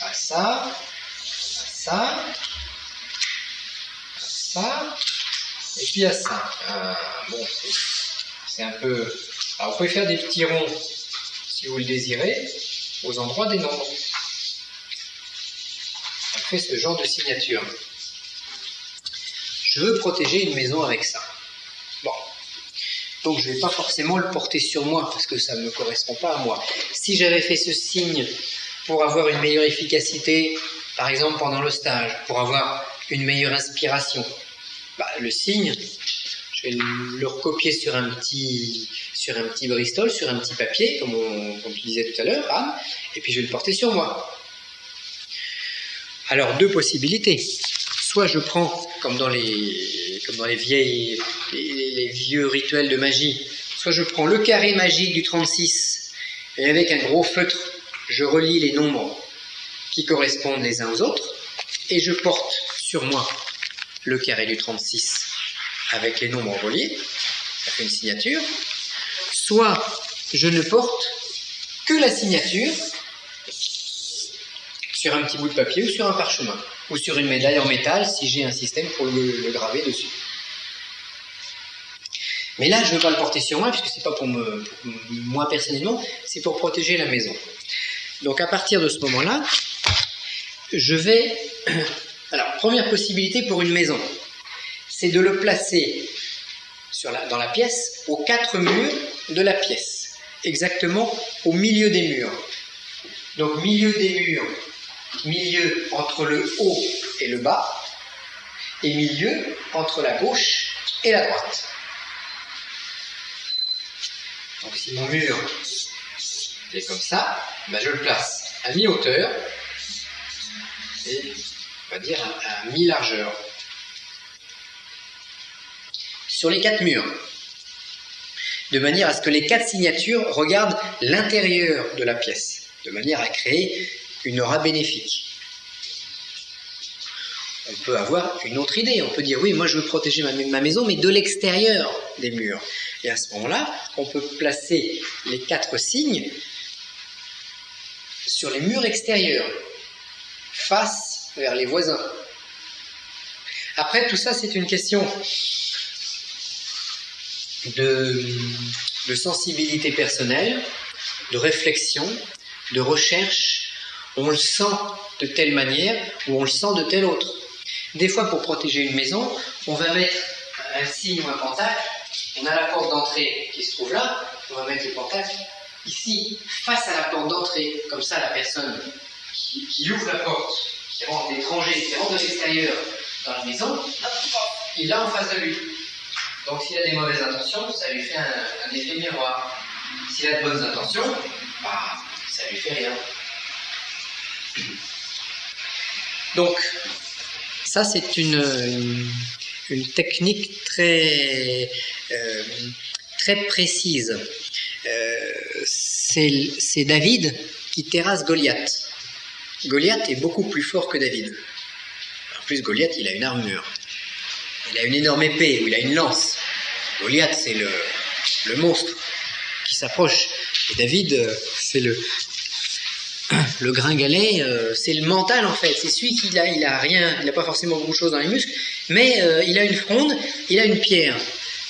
Speaker 1: à ça, et puis à ça. Bon, c'est un peu... Alors, vous pouvez faire des petits ronds, si vous le désirez, aux endroits des nombres. On fait ce genre de signature. Je veux protéger une maison avec ça. Bon. Donc, je ne vais pas forcément le porter sur moi, parce que ça ne me correspond pas à moi. Si j'avais fait ce signe pour avoir une meilleure efficacité, par exemple pendant le stage, pour avoir une meilleure inspiration, le signe, je vais le recopier sur un petit Bristol, sur un petit papier, comme tu disais tout à l'heure, et puis je vais le porter sur moi. Alors, deux possibilités. Soit je prends, comme dans les vieux rituels de magie, soit je prends le carré magique du 36, et avec un gros feutre, je relie les nombres qui correspondent les uns aux autres, et je porte sur moi le carré du 36 avec les nombres reliés, ça fait une signature. Soit je ne porte que la signature sur un petit bout de papier ou sur un parchemin, ou sur une médaille en métal si j'ai un système pour le graver dessus. Mais là, je ne veux pas le porter sur moi, puisque ce n'est pas pour moi personnellement, c'est pour protéger la maison. Donc à partir de ce moment-là, je vais... Alors, première possibilité pour une maison, c'est de le placer dans la pièce, aux 4 murs de la pièce, exactement au milieu des murs. Donc milieu des murs, milieu entre le haut et le bas, et milieu entre la gauche et la droite. Donc si mon mur est comme ça, ben je le place à mi-hauteur et on va dire à mi-largeur. Sur les 4 murs, de manière à ce que les 4 signatures regardent l'intérieur de la pièce, de manière à créer une aura bénéfique. On peut avoir une autre idée, on peut dire oui, moi je veux protéger ma maison, mais de l'extérieur des murs. Et à ce moment-là, on peut placer les 4 signes sur les murs extérieurs, face vers les voisins. Après, tout ça, c'est une question de sensibilité personnelle, de réflexion, de recherche. On le sent de telle manière ou on le sent de telle autre. Des fois, pour protéger une maison, on va mettre un signe ou un pentacle. On a la porte d'entrée qui se trouve là. On va mettre le pentacle ici, face à la porte d'entrée. Comme ça, la personne qui ouvre la porte, qui rentre d'étranger, qui rentre de l'extérieur dans la maison, il l'a en face de lui. Donc s'il a des mauvaises intentions, ça lui fait un effet miroir. S'il a de bonnes intentions, bah, ça lui fait rien. Donc, ça c'est une technique très précise. C'est David qui terrasse Goliath. Goliath est beaucoup plus fort que David. En plus, Goliath, il a une armure. Il a une énorme épée, ou il a une lance. Goliath, c'est le monstre qui s'approche. Et David, c'est le gringalet, c'est le mental en fait. C'est celui qui il a rien, il n'a pas forcément beaucoup de choses dans les muscles, mais il a une fronde, il a une pierre.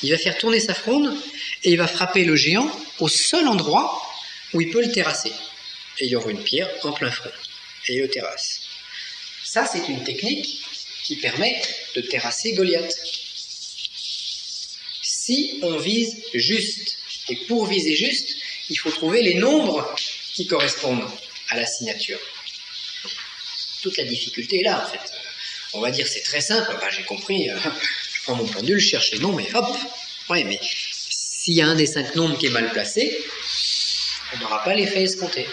Speaker 1: Il va faire tourner sa fronde et il va frapper le géant au seul endroit où il peut le terrasser. Et il envoie une pierre en plein front. Et il le terrasse. Ça, c'est une technique qui permet de terrasser Goliath. Si on vise juste, et pour viser juste, il faut trouver les nombres qui correspondent à la signature. Toute la difficulté est là, en fait. On va dire c'est très simple, ben, j'ai compris, je prends mon pendule, je cherche les nombres et hop. Ouais, mais s'il y a un des 5 nombres qui est mal placé, on n'aura pas l'effet escompté.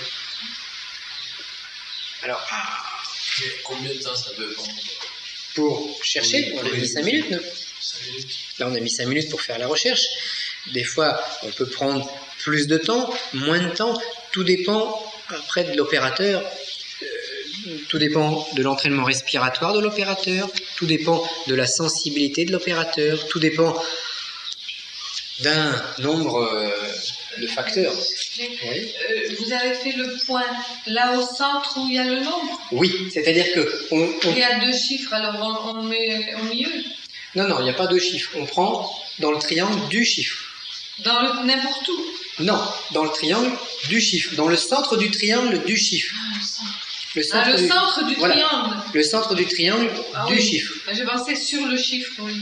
Speaker 1: Alors,
Speaker 6: combien de temps ça peut prendre?
Speaker 1: Pour chercher, on a mis 5 minutes, non? Là, on a mis 5 minutes pour faire la recherche. Des fois, on peut prendre plus de temps, moins de temps. Tout dépend après de l'opérateur. Tout dépend de l'entraînement respiratoire de l'opérateur. Tout dépend de la sensibilité de l'opérateur. Tout dépend d'un nombre de facteurs. Oui.
Speaker 5: Vous avez fait le point là au centre où il y a le nombre?
Speaker 1: Oui, c'est-à-dire que
Speaker 5: Il y a 2 chiffres, alors on met au milieu?
Speaker 1: Non, il n'y a pas 2 chiffres. On prend dans le triangle du chiffre.
Speaker 5: Dans n'importe où?
Speaker 1: Non, dans le triangle du chiffre. Dans le centre du triangle du chiffre. Le centre du
Speaker 5: triangle.
Speaker 1: Le centre du triangle du
Speaker 5: oui.
Speaker 1: chiffre.
Speaker 5: J'ai pensé sur le chiffre, oui.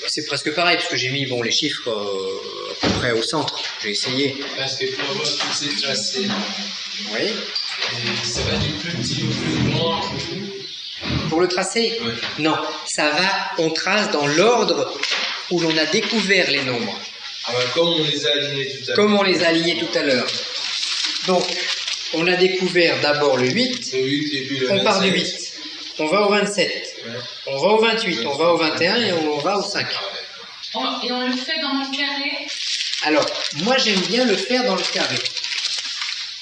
Speaker 1: C'est presque pareil, parce que j'ai mis les chiffres à peu près au centre. J'ai essayé.
Speaker 6: Parce que pour avoir tous ces tracés,
Speaker 1: Oui.
Speaker 6: ça va du plus petit au plus grand.
Speaker 1: Pour le tracé?
Speaker 6: Oui.
Speaker 1: Non, on trace dans l'ordre où l'on a découvert les nombres.
Speaker 6: Ah bah, comme on les a alignés tout à l'heure.
Speaker 1: Comme on les a alignés tout à l'heure. Donc, on a découvert d'abord le 8.
Speaker 6: Le 8 et puis le
Speaker 1: On
Speaker 6: 27.
Speaker 1: part du 8. On va au 27.
Speaker 6: Ouais.
Speaker 1: On va au 28. On va au 21 et on va au 5.
Speaker 2: Et on le fait dans le carré?
Speaker 1: Alors, moi j'aime bien le faire dans le carré.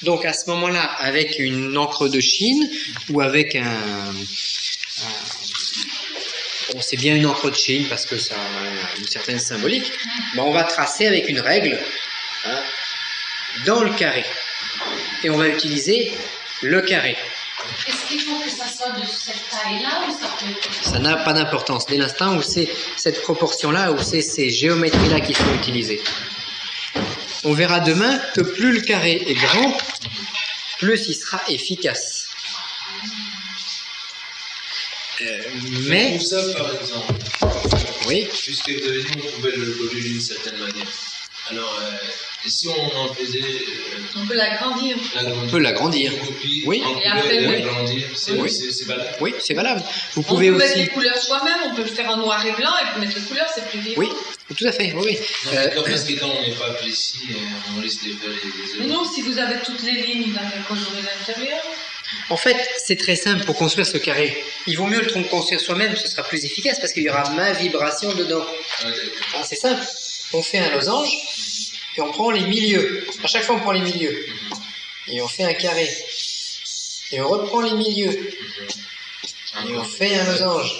Speaker 1: Donc à ce moment-là, avec une encre de Chine ou avec bon, c'est bien une encre de Chine parce que ça a une certaine symbolique, on va tracer avec une règle dans le carré. Et on va utiliser le carré.
Speaker 4: Est-ce qu'il faut que ça soit de cette taille-là ou ça peut être...
Speaker 1: Ça n'a pas d'importance. Dès l'instant où c'est cette proportion-là, où c'est ces géométries-là qui sont utilisées. On verra demain que plus le carré est grand, plus il sera efficace. Mais...
Speaker 6: Pour ça, par exemple,
Speaker 1: Oui,
Speaker 6: puisque vous avez dit qu'on pouvait le coller d'une certaine manière. Alors, et si on en faisait
Speaker 5: On peut l'agrandir.
Speaker 1: on peut l'agrandir.
Speaker 6: une copie,
Speaker 1: Oui.
Speaker 6: on
Speaker 5: Et après,
Speaker 6: pouvait
Speaker 5: oui.
Speaker 6: l'agrandir,
Speaker 1: Oui.
Speaker 6: c'est valable.
Speaker 1: Oui, c'est valable. Vous
Speaker 5: On
Speaker 1: pouvez
Speaker 5: peut mettre
Speaker 1: aussi...
Speaker 5: les couleurs soi-même, on peut le faire en noir et blanc et puis mettre les couleurs, c'est plus vivant.
Speaker 1: Oui, tout à fait, oui.
Speaker 6: Non, mais parce que quand on n'est pas précis, on risque de faire des
Speaker 5: Mais
Speaker 6: erreurs.
Speaker 5: non, si vous avez toutes les lignes, vous avez coloré l'intérieur.
Speaker 1: En fait, c'est très simple pour construire ce carré. Il vaut mieux le construire soi-même, ce sera plus efficace parce qu'il y aura ma vibration dedans.
Speaker 6: Ah, d'accord.
Speaker 1: Ah, c'est simple. On fait un losange et on prend les milieux. À chaque fois, on prend les milieux. Et on fait un carré. Et on reprend les milieux. Et on fait un losange.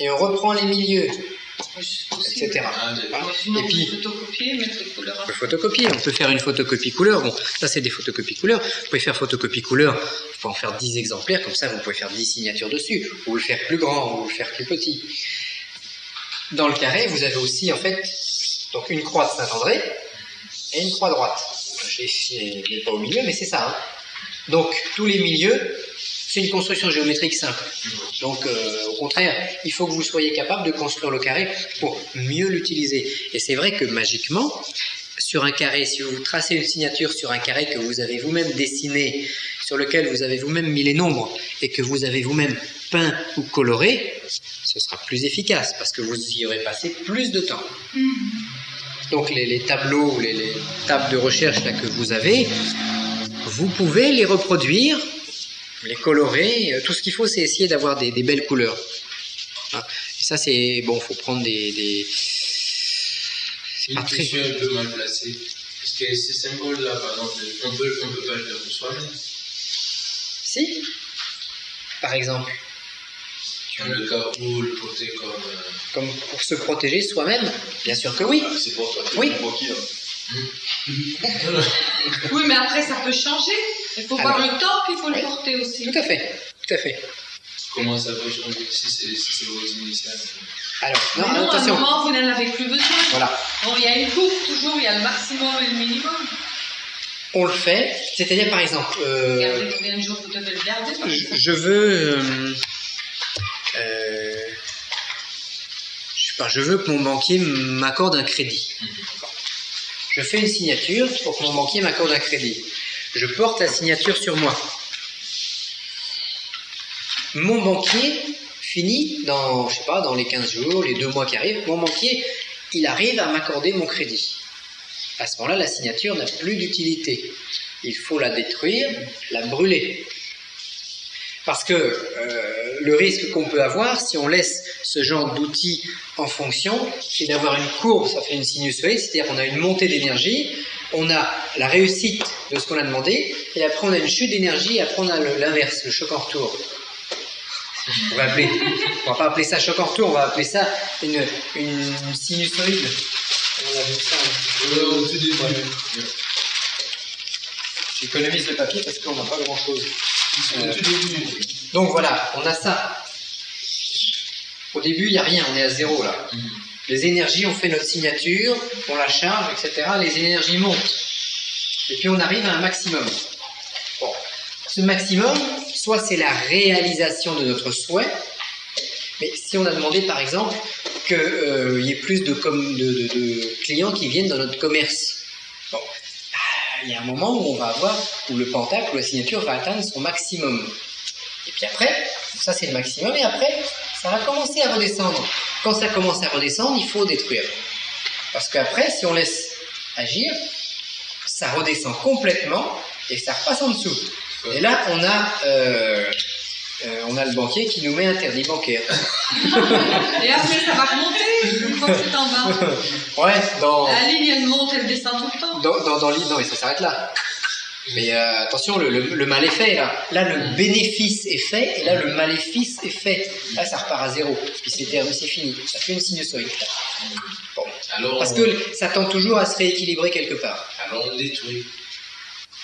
Speaker 1: Et on reprend les milieux, etc.
Speaker 6: Ah, d'accord.
Speaker 5: Sinon,
Speaker 1: Et
Speaker 5: on
Speaker 1: puis-
Speaker 5: peut photocopier, mettre les couleurs
Speaker 1: On
Speaker 5: à
Speaker 1: peut photocopier, on peut faire une photocopie couleur. Bon, ça c'est des photocopies couleur. Vous pouvez faire photocopie couleur, vous pouvez en faire 10 exemplaires, comme ça vous pouvez faire 10 signatures dessus, ou le faire plus grand, ou le faire plus petit. Dans le carré, vous avez aussi en fait donc une croix de Saint-André et une croix droite. Je l'ai pas au milieu, mais c'est ça. Hein. Donc tous les milieux, c'est une construction géométrique simple. Donc au contraire, il faut que vous soyez capable de construire le carré pour mieux l'utiliser. Et c'est vrai que magiquement, sur un carré, si vous tracez une signature sur un carré que vous avez vous-même dessiné, sur lequel vous avez vous-même mis les nombres et que vous avez vous-même peint ou coloré, ce sera plus efficace parce que vous y aurez passé plus de temps. Donc les tableaux ou les tables de recherche là, que vous avez, vous pouvez les reproduire, les colorer. Tout ce qu'il faut, c'est essayer d'avoir des belles couleurs. Hein. Et ça, c'est bon, faut prendre des
Speaker 6: Une
Speaker 1: pas très-
Speaker 6: question un peu mal placée. Parce que ces symboles-là, par exemple, on peut pas le faire pour soi-même.
Speaker 1: Si, par exemple,
Speaker 6: Dans le cas où le porter
Speaker 1: comme pour se protéger soi-même, bien sûr que oui.
Speaker 7: C'est pour toi.
Speaker 1: Oui.
Speaker 5: Oui, mais après, ça peut changer. Il faut voir
Speaker 1: Alors.
Speaker 5: le temps, puis il faut
Speaker 1: Oui.
Speaker 5: le porter aussi.
Speaker 1: Tout à fait, tout à fait.
Speaker 6: comment ça peut changer si c'est vos initiales.
Speaker 1: Alors,
Speaker 5: Mais
Speaker 1: non,
Speaker 5: non, à un
Speaker 1: attention.
Speaker 5: moment, vous n'en avez plus besoin.
Speaker 1: Voilà,
Speaker 5: Bon, il y a une coupe, toujours, il y a le maximum et le minimum.
Speaker 1: on le fait. C'est-à-dire, par exemple,
Speaker 5: Regardez combien de jours vous devez le garder. par exemple.
Speaker 1: je veux, je sais pas, je veux que mon banquier m'accorde un crédit. Je fais une signature pour que mon banquier m'accorde un crédit. Je porte la signature sur moi. Mon banquier finit dans, je sais pas, dans les 15 jours, les 2 mois qui arrivent, mon banquier, il arrive à m'accorder mon crédit. À ce moment-là, la signature n'a plus d'utilité. Il faut la détruire, la brûler. Parce que le risque qu'on peut avoir, si on laisse ce genre d'outil en fonction, c'est d'avoir une courbe, ça fait une sinusoïde, c'est-à-dire qu'on a une montée d'énergie, on a la réussite de ce qu'on a demandé, et après on a une chute d'énergie, et après on a l'inverse, le choc en retour. On va pas appeler ça choc en retour, on va appeler ça une sinusoïde. On a vu ça un petit peu.
Speaker 6: Au tout début.
Speaker 1: J'économise le papier parce qu'on n'a pas grand-chose.
Speaker 6: Au tout début.
Speaker 1: Donc voilà, on a ça. Au début, il n'y a rien, on est à zéro là. Les énergies, on fait notre signature, on la charge, etc. Les énergies montent. Et puis on arrive à un maximum. Bon. Ce maximum, soit c'est la réalisation de notre souhait, mais si on a demandé par exemple qu'il y ait plus de clients qui viennent dans notre commerce, bon, il y a un moment où on va avoir, où le pentacle, où la signature va atteindre son maximum. Et puis après, ça c'est le maximum, et après, ça va commencer à redescendre. Quand ça commence à redescendre, il faut détruire. Parce qu'après, si on laisse agir, ça redescend complètement, et ça repasse en dessous. Et là, on a le banquier qui nous met interdit bancaire.
Speaker 5: Et après, ça va remonter une fois que c'est en bas.
Speaker 1: Ouais,
Speaker 5: La ligne, elle monte, elle descend tout le temps.
Speaker 1: dans l'île, non, et ça s'arrête là. Mais attention, le mal est fait là. Là, le bénéfice est fait, et là, le maléfice est fait. Là, ça repart à zéro. Puis c'est fini. Ça fait une sinusoïde. Bon.
Speaker 6: Alors,
Speaker 1: Parce que ça tend toujours à se rééquilibrer quelque part.
Speaker 6: alors on le détruit.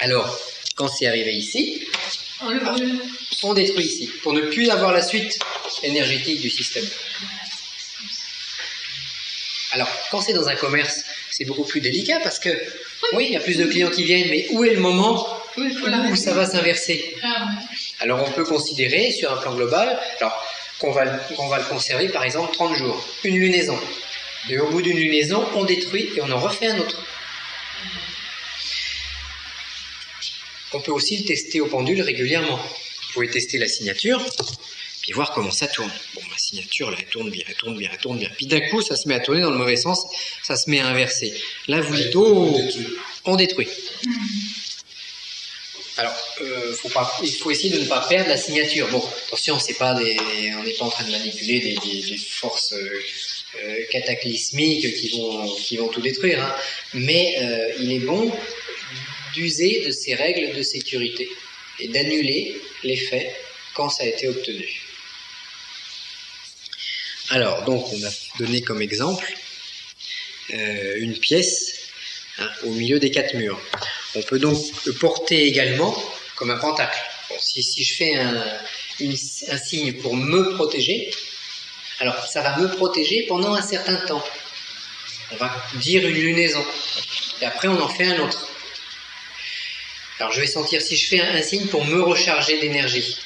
Speaker 1: Alors, quand c'est arrivé ici,
Speaker 5: On le brûle.
Speaker 1: On détruit ici, pour ne plus avoir la suite énergétique du système. Alors, quand c'est dans un commerce, c'est beaucoup plus délicat parce que, oui, il y a plus de clients qui viennent, mais où est le moment
Speaker 5: Oui, il faut
Speaker 1: où
Speaker 5: l'arrêter.
Speaker 1: ça va s'inverser?
Speaker 5: Ah, ouais.
Speaker 1: Alors, on peut considérer, sur un plan global, alors, qu'on va le conserver, par exemple, 30 jours, une lunaison. Et au bout d'une lunaison, on détruit et on en refait un autre. On peut aussi le tester au pendule régulièrement. Vous pouvez tester la signature, puis voir comment ça tourne. Bon, ma signature, là, elle tourne bien, elle tourne bien, elle tourne bien. Puis d'un coup, ça se met à tourner dans le mauvais sens, ça se met à inverser. Là, vous dites, oh, on détruit. Alors, il faut essayer de ne pas perdre la signature. Bon, attention, on n'est pas en train de manipuler des forces cataclysmiques qui vont tout détruire, hein. Mais il est bon d'user de ces règles de sécurité et d'annuler l'effet quand ça a été obtenu. Alors, donc, on a donné comme exemple une pièce, hein, au milieu des 4 murs. On peut donc le porter également comme un pentacle. Bon, si je fais un signe pour me protéger, alors ça va me protéger pendant un certain temps. On va dire une lunaison, et après on en fait un autre. Alors je vais sentir si je fais un signe pour me recharger d'énergie.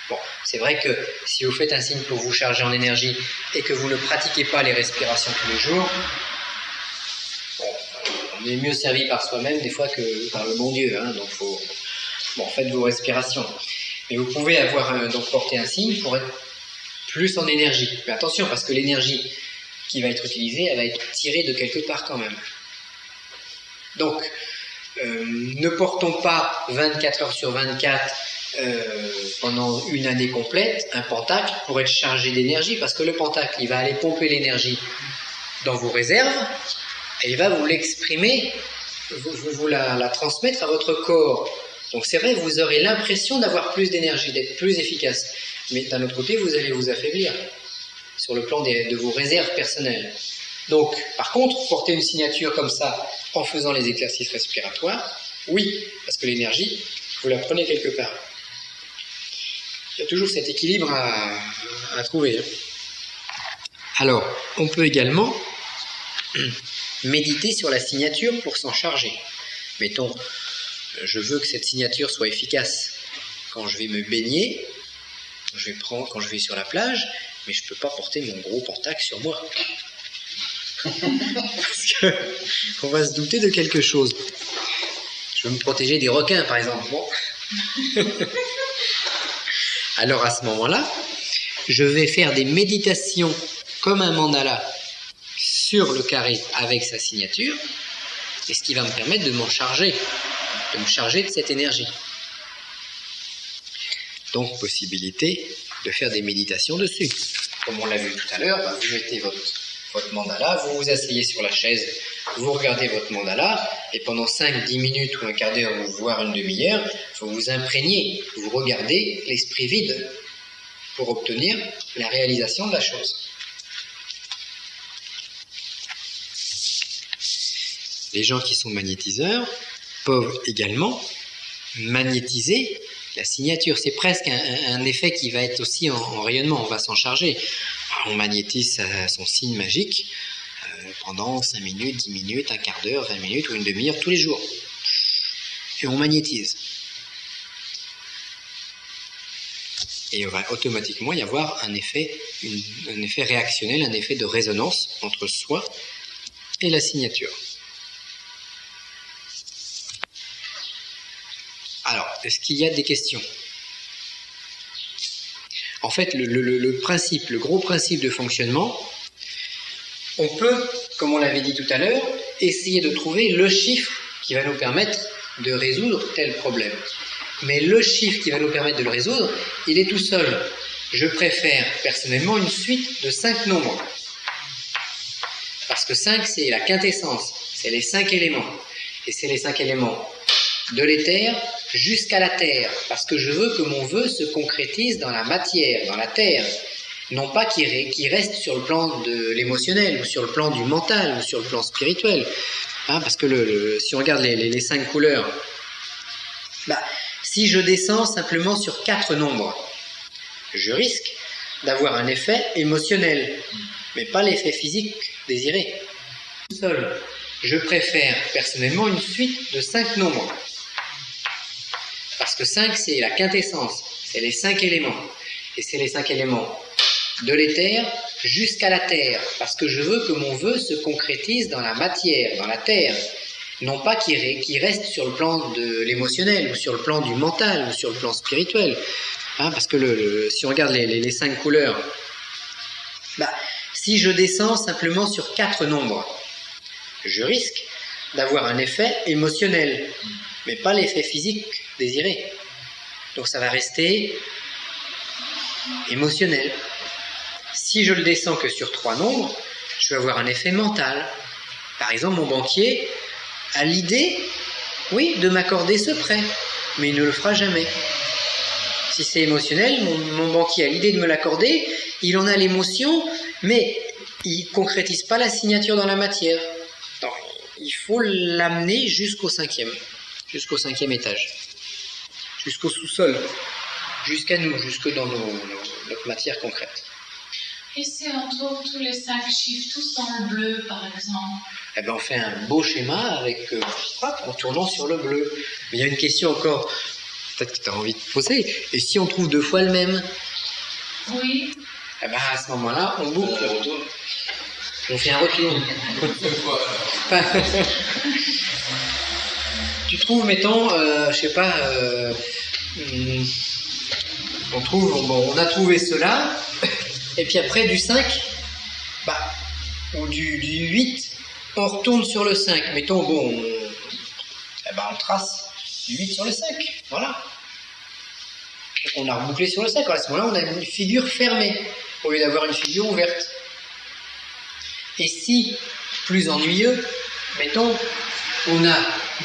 Speaker 1: Bon, c'est vrai que si vous faites un signe pour vous charger en énergie et que vous ne pratiquez pas les respirations tous les jours, bon, on est mieux servi par soi-même des fois que par le bon Dieu, hein, donc faites vos respirations. Mais vous pouvez donc porter un signe pour être plus en énergie. Mais attention, parce que l'énergie qui va être utilisée, elle va être tirée de quelque part quand même. Donc, ne portons pas 24 heures sur 24 pendant une année complète un pentacle pour être chargé d'énergie, parce que le pentacle, il va aller pomper l'énergie dans vos réserves et il va vous l'exprimer, vous la transmettre à votre corps. Donc c'est vrai, vous aurez l'impression d'avoir plus d'énergie, d'être plus efficace, mais d'un autre côté, vous allez vous affaiblir sur le plan de vos réserves personnelles. Donc, par contre, porter une signature comme ça en faisant les exercices respiratoires, oui, parce que l'énergie, vous la prenez quelque part. Il y a toujours cet équilibre à trouver. Alors, on peut également méditer sur la signature pour s'en charger. Mettons, je veux que cette signature soit efficace quand je vais me baigner, quand je vais sur la plage, mais je ne peux pas porter mon gros pentacle sur moi. Parce qu'on va se douter de quelque chose. Je veux me protéger des requins, par exemple. Bon. Alors à ce moment-là, je vais faire des méditations comme un mandala sur le carré avec sa signature, et ce qui va me permettre de m'en charger, de me charger de cette énergie. Donc possibilité de faire des méditations dessus. Comme on l'a vu tout à l'heure, vous mettez votre mandala, vous vous asseyez sur la chaise, vous regardez votre mandala, et pendant 5-10 minutes ou un quart d'heure, voire une demi-heure, vous vous imprégnez, vous regardez l'esprit vide pour obtenir la réalisation de la chose. Les gens qui sont magnétiseurs peuvent également magnétiser la signature. C'est presque un effet qui va être aussi en rayonnement, on va s'en charger. On magnétise son signe magique pendant 5 minutes, 10 minutes, un quart d'heure, 20 minutes ou une demi-heure tous les jours. Et on magnétise. Et il va automatiquement y avoir un effet réactionnel, un effet de résonance entre soi et la signature. Alors, est-ce qu'il y a des questions ? En fait, le gros principe de fonctionnement, on peut, comme on l'avait dit tout à l'heure, essayer de trouver le chiffre qui va nous permettre de résoudre tel problème. Mais le chiffre qui va nous permettre de le résoudre, il est tout seul. Je préfère personnellement une suite de 5 nombres. Parce que 5, c'est la quintessence, c'est les 5 éléments. Et c'est les 5 éléments de l'éther jusqu'à la terre, parce que je veux que mon vœu se concrétise dans la matière, dans la terre, non pas qu'il reste sur le plan de l'émotionnel, ou sur le plan du mental, ou sur le plan spirituel. Hein, parce que si on regarde les 5 couleurs, si je descends simplement sur 4 nombres, je risque d'avoir un effet émotionnel, mais pas l'effet physique désiré. Seul, je préfère personnellement une suite de 5 nombres. Parce que 5, c'est la quintessence, c'est les 5 éléments. Et c'est les 5 éléments de l'éther jusqu'à la terre. Parce que je veux que mon vœu se concrétise dans la matière, dans la terre. Non pas qu'il reste sur le plan de l'émotionnel, ou sur le plan du mental, ou sur le plan spirituel. Parce que si on regarde les 5 couleurs, si je descends simplement sur 4 nombres, je risque d'avoir un effet émotionnel, mais pas l'effet physique désiré. Donc ça va rester émotionnel. Si je le descends que sur 3 nombres, je vais avoir un effet mental. Par exemple, mon banquier a l'idée, oui, de m'accorder ce prêt, mais il ne le fera jamais. Si c'est émotionnel, mon banquier a l'idée de me l'accorder, il en a l'émotion, mais il ne concrétise pas la signature dans la matière. Donc, il faut l'amener jusqu'au 5e étage, jusqu'au sous-sol, jusqu'à nous, jusque dans notre matière concrète.
Speaker 7: Et si on trouve tous les 5 chiffres, tous dans le bleu, par exemple?
Speaker 1: On fait un beau schéma en tournant sur le bleu. Mais il y a une question encore, peut-être que tu as envie de poser. Et si on trouve 2 fois le même?
Speaker 7: Oui.
Speaker 1: À ce moment-là, on boucle. On fait un retour. Tu trouves, mettons, on a trouvé cela, et puis après du 5, ou du 8, on retourne sur le 5. Mettons, on trace du 8 sur le 5, voilà. On a rebouclé sur le 5, à ce moment-là, on a une figure fermée, au lieu d'avoir une figure ouverte. Et si, plus ennuyeux, mettons, on a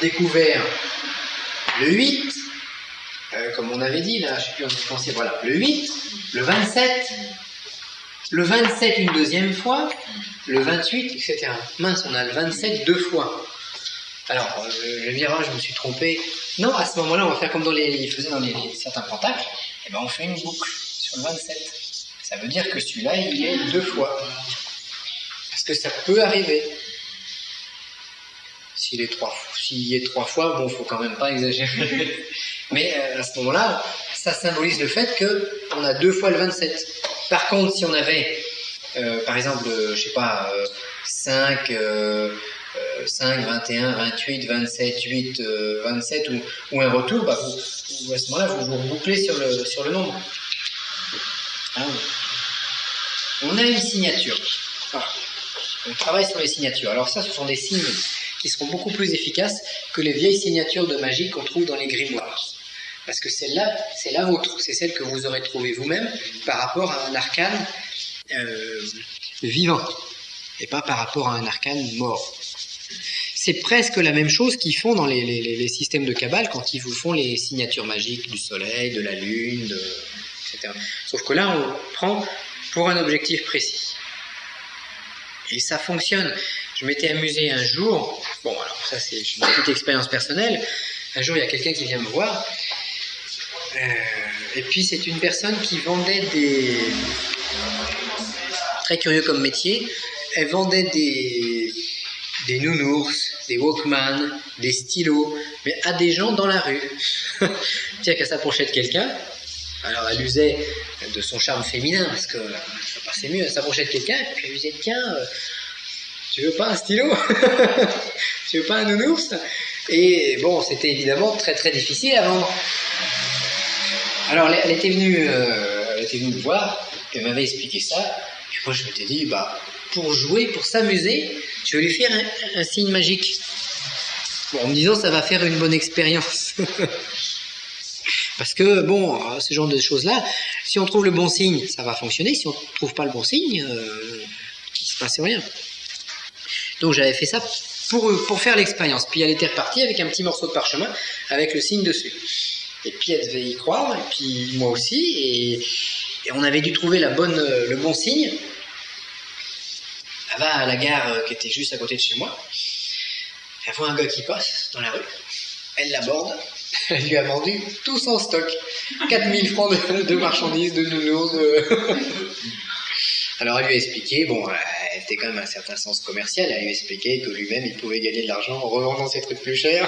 Speaker 1: découvert le 8, comme on avait dit, là, je ne sais plus, on a pensé, voilà, le 8, le 27 une deuxième fois, le 28, etc. Mince, on a le 27 2 fois. Alors, je vais dire, je me suis trompé. Non, à ce moment-là, on va faire comme il faisait dans certains pentacles, on fait une boucle sur le 27. Ça veut dire que celui-là, il est 2 fois. Parce que ça peut arriver. S'il est 3 fois, il ne faut quand même pas exagérer. Mais à ce moment-là, ça symbolise le fait qu'on a 2 fois le 27. Par contre, si on avait, par exemple, 5, 21, 28, 27, 8, 27 ou un retour, à ce moment-là, vous rebouclez sur le nombre. On a une signature. Voilà. On travaille sur les signatures. Alors ça, ce sont des signes qui seront beaucoup plus efficaces que les vieilles signatures de magie qu'on trouve dans les grimoires. Parce que celle-là, c'est la vôtre. C'est celle que vous aurez trouvée vous-même par rapport à un arcane vivant et pas par rapport à un arcane mort. C'est presque la même chose qu'ils font dans les systèmes de Kabbale quand ils vous font les signatures magiques du soleil, de la lune, etc. Sauf que là, on prend pour un objectif précis. Et ça fonctionne. Je m'étais amusé un jour, alors ça c'est une petite expérience personnelle, un jour il y a quelqu'un qui vient me voir, et puis c'est une personne qui vendait très curieux comme métier, elle vendait des nounours, des Walkman, des stylos, mais à des gens dans la rue. C'est-à-dire qu'elle s'approchait de quelqu'un, alors elle usait de son charme féminin, parce que ça passait mieux, elle s'approchait de quelqu'un, et puis elle lui disait, tiens, tu veux pas un stylo? Tu veux pas un nounours? Et c'était évidemment très très difficile à vendre. Alors elle était venue me voir, elle m'avait expliqué ça, puis moi je m'étais dit, pour jouer, pour s'amuser, je vais lui faire un signe magique. En me disant, ça va faire une bonne expérience. Parce que, ce genre de choses-là, si on trouve le bon signe, ça va fonctionner. Si on ne trouve pas le bon signe, il ne se passe rien. Donc j'avais fait ça pour faire l'expérience. Puis elle était repartie avec un petit morceau de parchemin avec le signe dessus. Et puis elle devait y croire, et puis moi aussi. Et on avait dû trouver le bon signe. Elle va à la gare qui était juste à côté de chez moi. Elle voit un gars qui passe dans la rue. Elle l'aborde. Elle lui a vendu tout son stock. 4000 francs de marchandises, de nounours. Alors elle lui a expliqué, bon, elle était quand même un certain sens commercial, elle lui a expliqué que lui-même il pouvait gagner de l'argent en revendant ses trucs plus chers.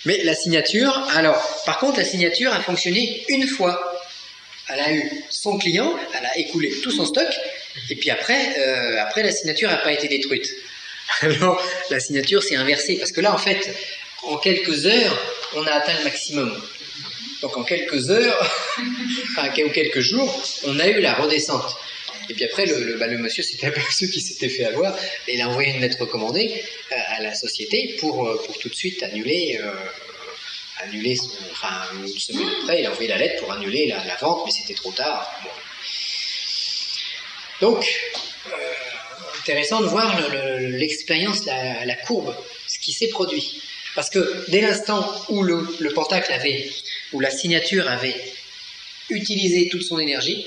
Speaker 1: Mais la signature, alors, par contre la signature a fonctionné une fois. Elle a eu son client, elle a écoulé tout son stock, et puis après la signature n'a pas été détruite. Alors la signature s'est inversée, parce que là en fait, en quelques heures, on a atteint le maximum. Donc en quelques heures, ou quelques jours, on a eu la redescente. Et puis après, le monsieur s'était aperçu qu'il s'était fait avoir, et il a envoyé une lettre recommandée à la société pour tout de suite annuler une semaine après, il a envoyé la lettre pour annuler la vente, mais c'était trop tard. Bon. Donc, intéressant de voir l'expérience, la courbe, ce qui s'est produit. Parce que dès l'instant où le pentacle où la signature avait utilisé toute son énergie,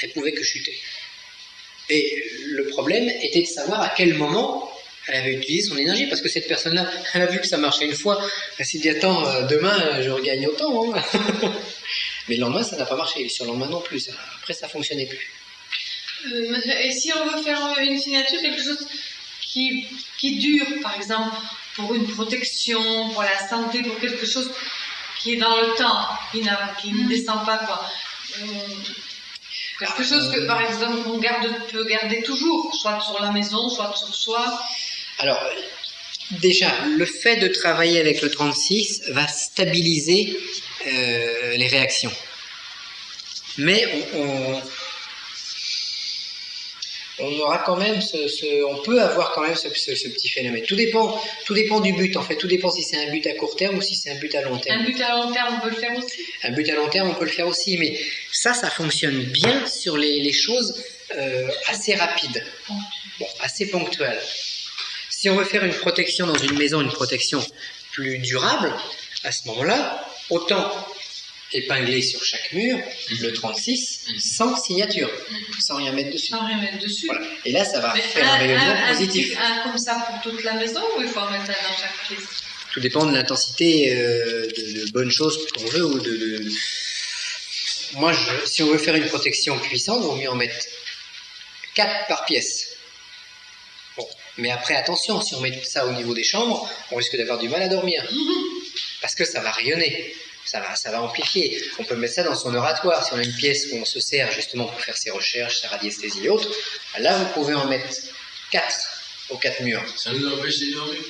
Speaker 1: elle pouvait que chuter. Et le problème était de savoir à quel moment elle avait utilisé son énergie, parce que cette personne-là, elle a vu que ça marchait une fois, elle s'est dit, attends, demain je regagne autant. Hein. Mais le lendemain, ça n'a pas marché, et sur le lendemain non plus. Après, ça ne fonctionnait plus.
Speaker 5: Et si on veut faire une signature, quelque chose qui dure, par exemple, pour une protection, pour la santé, pour quelque chose qui est dans le temps, qui ne descend pas, quoi. Quelque chose que, par exemple, on peut garder toujours, soit sur la maison, soit sur soi.
Speaker 1: Alors, déjà, le fait de travailler avec le 36 va stabiliser les réactions. Mais on aura quand même on peut avoir quand même ce petit phénomène. Tout dépend du but, en fait. Tout dépend si c'est un but à court terme ou si c'est un but à long terme.
Speaker 5: Un but à long terme, on peut le faire aussi.
Speaker 1: Un but à long terme, on peut le faire aussi, mais ça fonctionne bien sur les choses assez rapides, assez ponctuelles. Si on veut faire une protection dans une maison, une protection plus durable, à ce moment-là, autant épingler sur chaque mur le 36 sans signature, sans rien mettre dessus.
Speaker 5: Sans rien mettre dessus.
Speaker 1: Voilà. Et là, ça va faire un rayonnement positif.
Speaker 5: Un comme ça pour toute la maison, ou il faut en mettre un dans chaque pièce?
Speaker 1: Tout dépend de l'intensité de bonnes choses qu'on veut ou Moi, si on veut faire une protection puissante, il vaut mieux en mettre 4 par pièce. Bon. Mais après, attention, si on met ça au niveau des chambres, on risque d'avoir du mal à dormir. Parce que ça va rayonner. Ça va amplifier. On peut mettre ça dans son oratoire. Si on a une pièce où on se sert justement pour faire ses recherches, sa radiesthésie et autres, là vous pouvez en mettre 4 aux 4 murs.
Speaker 6: Ça nous empêche de dormir.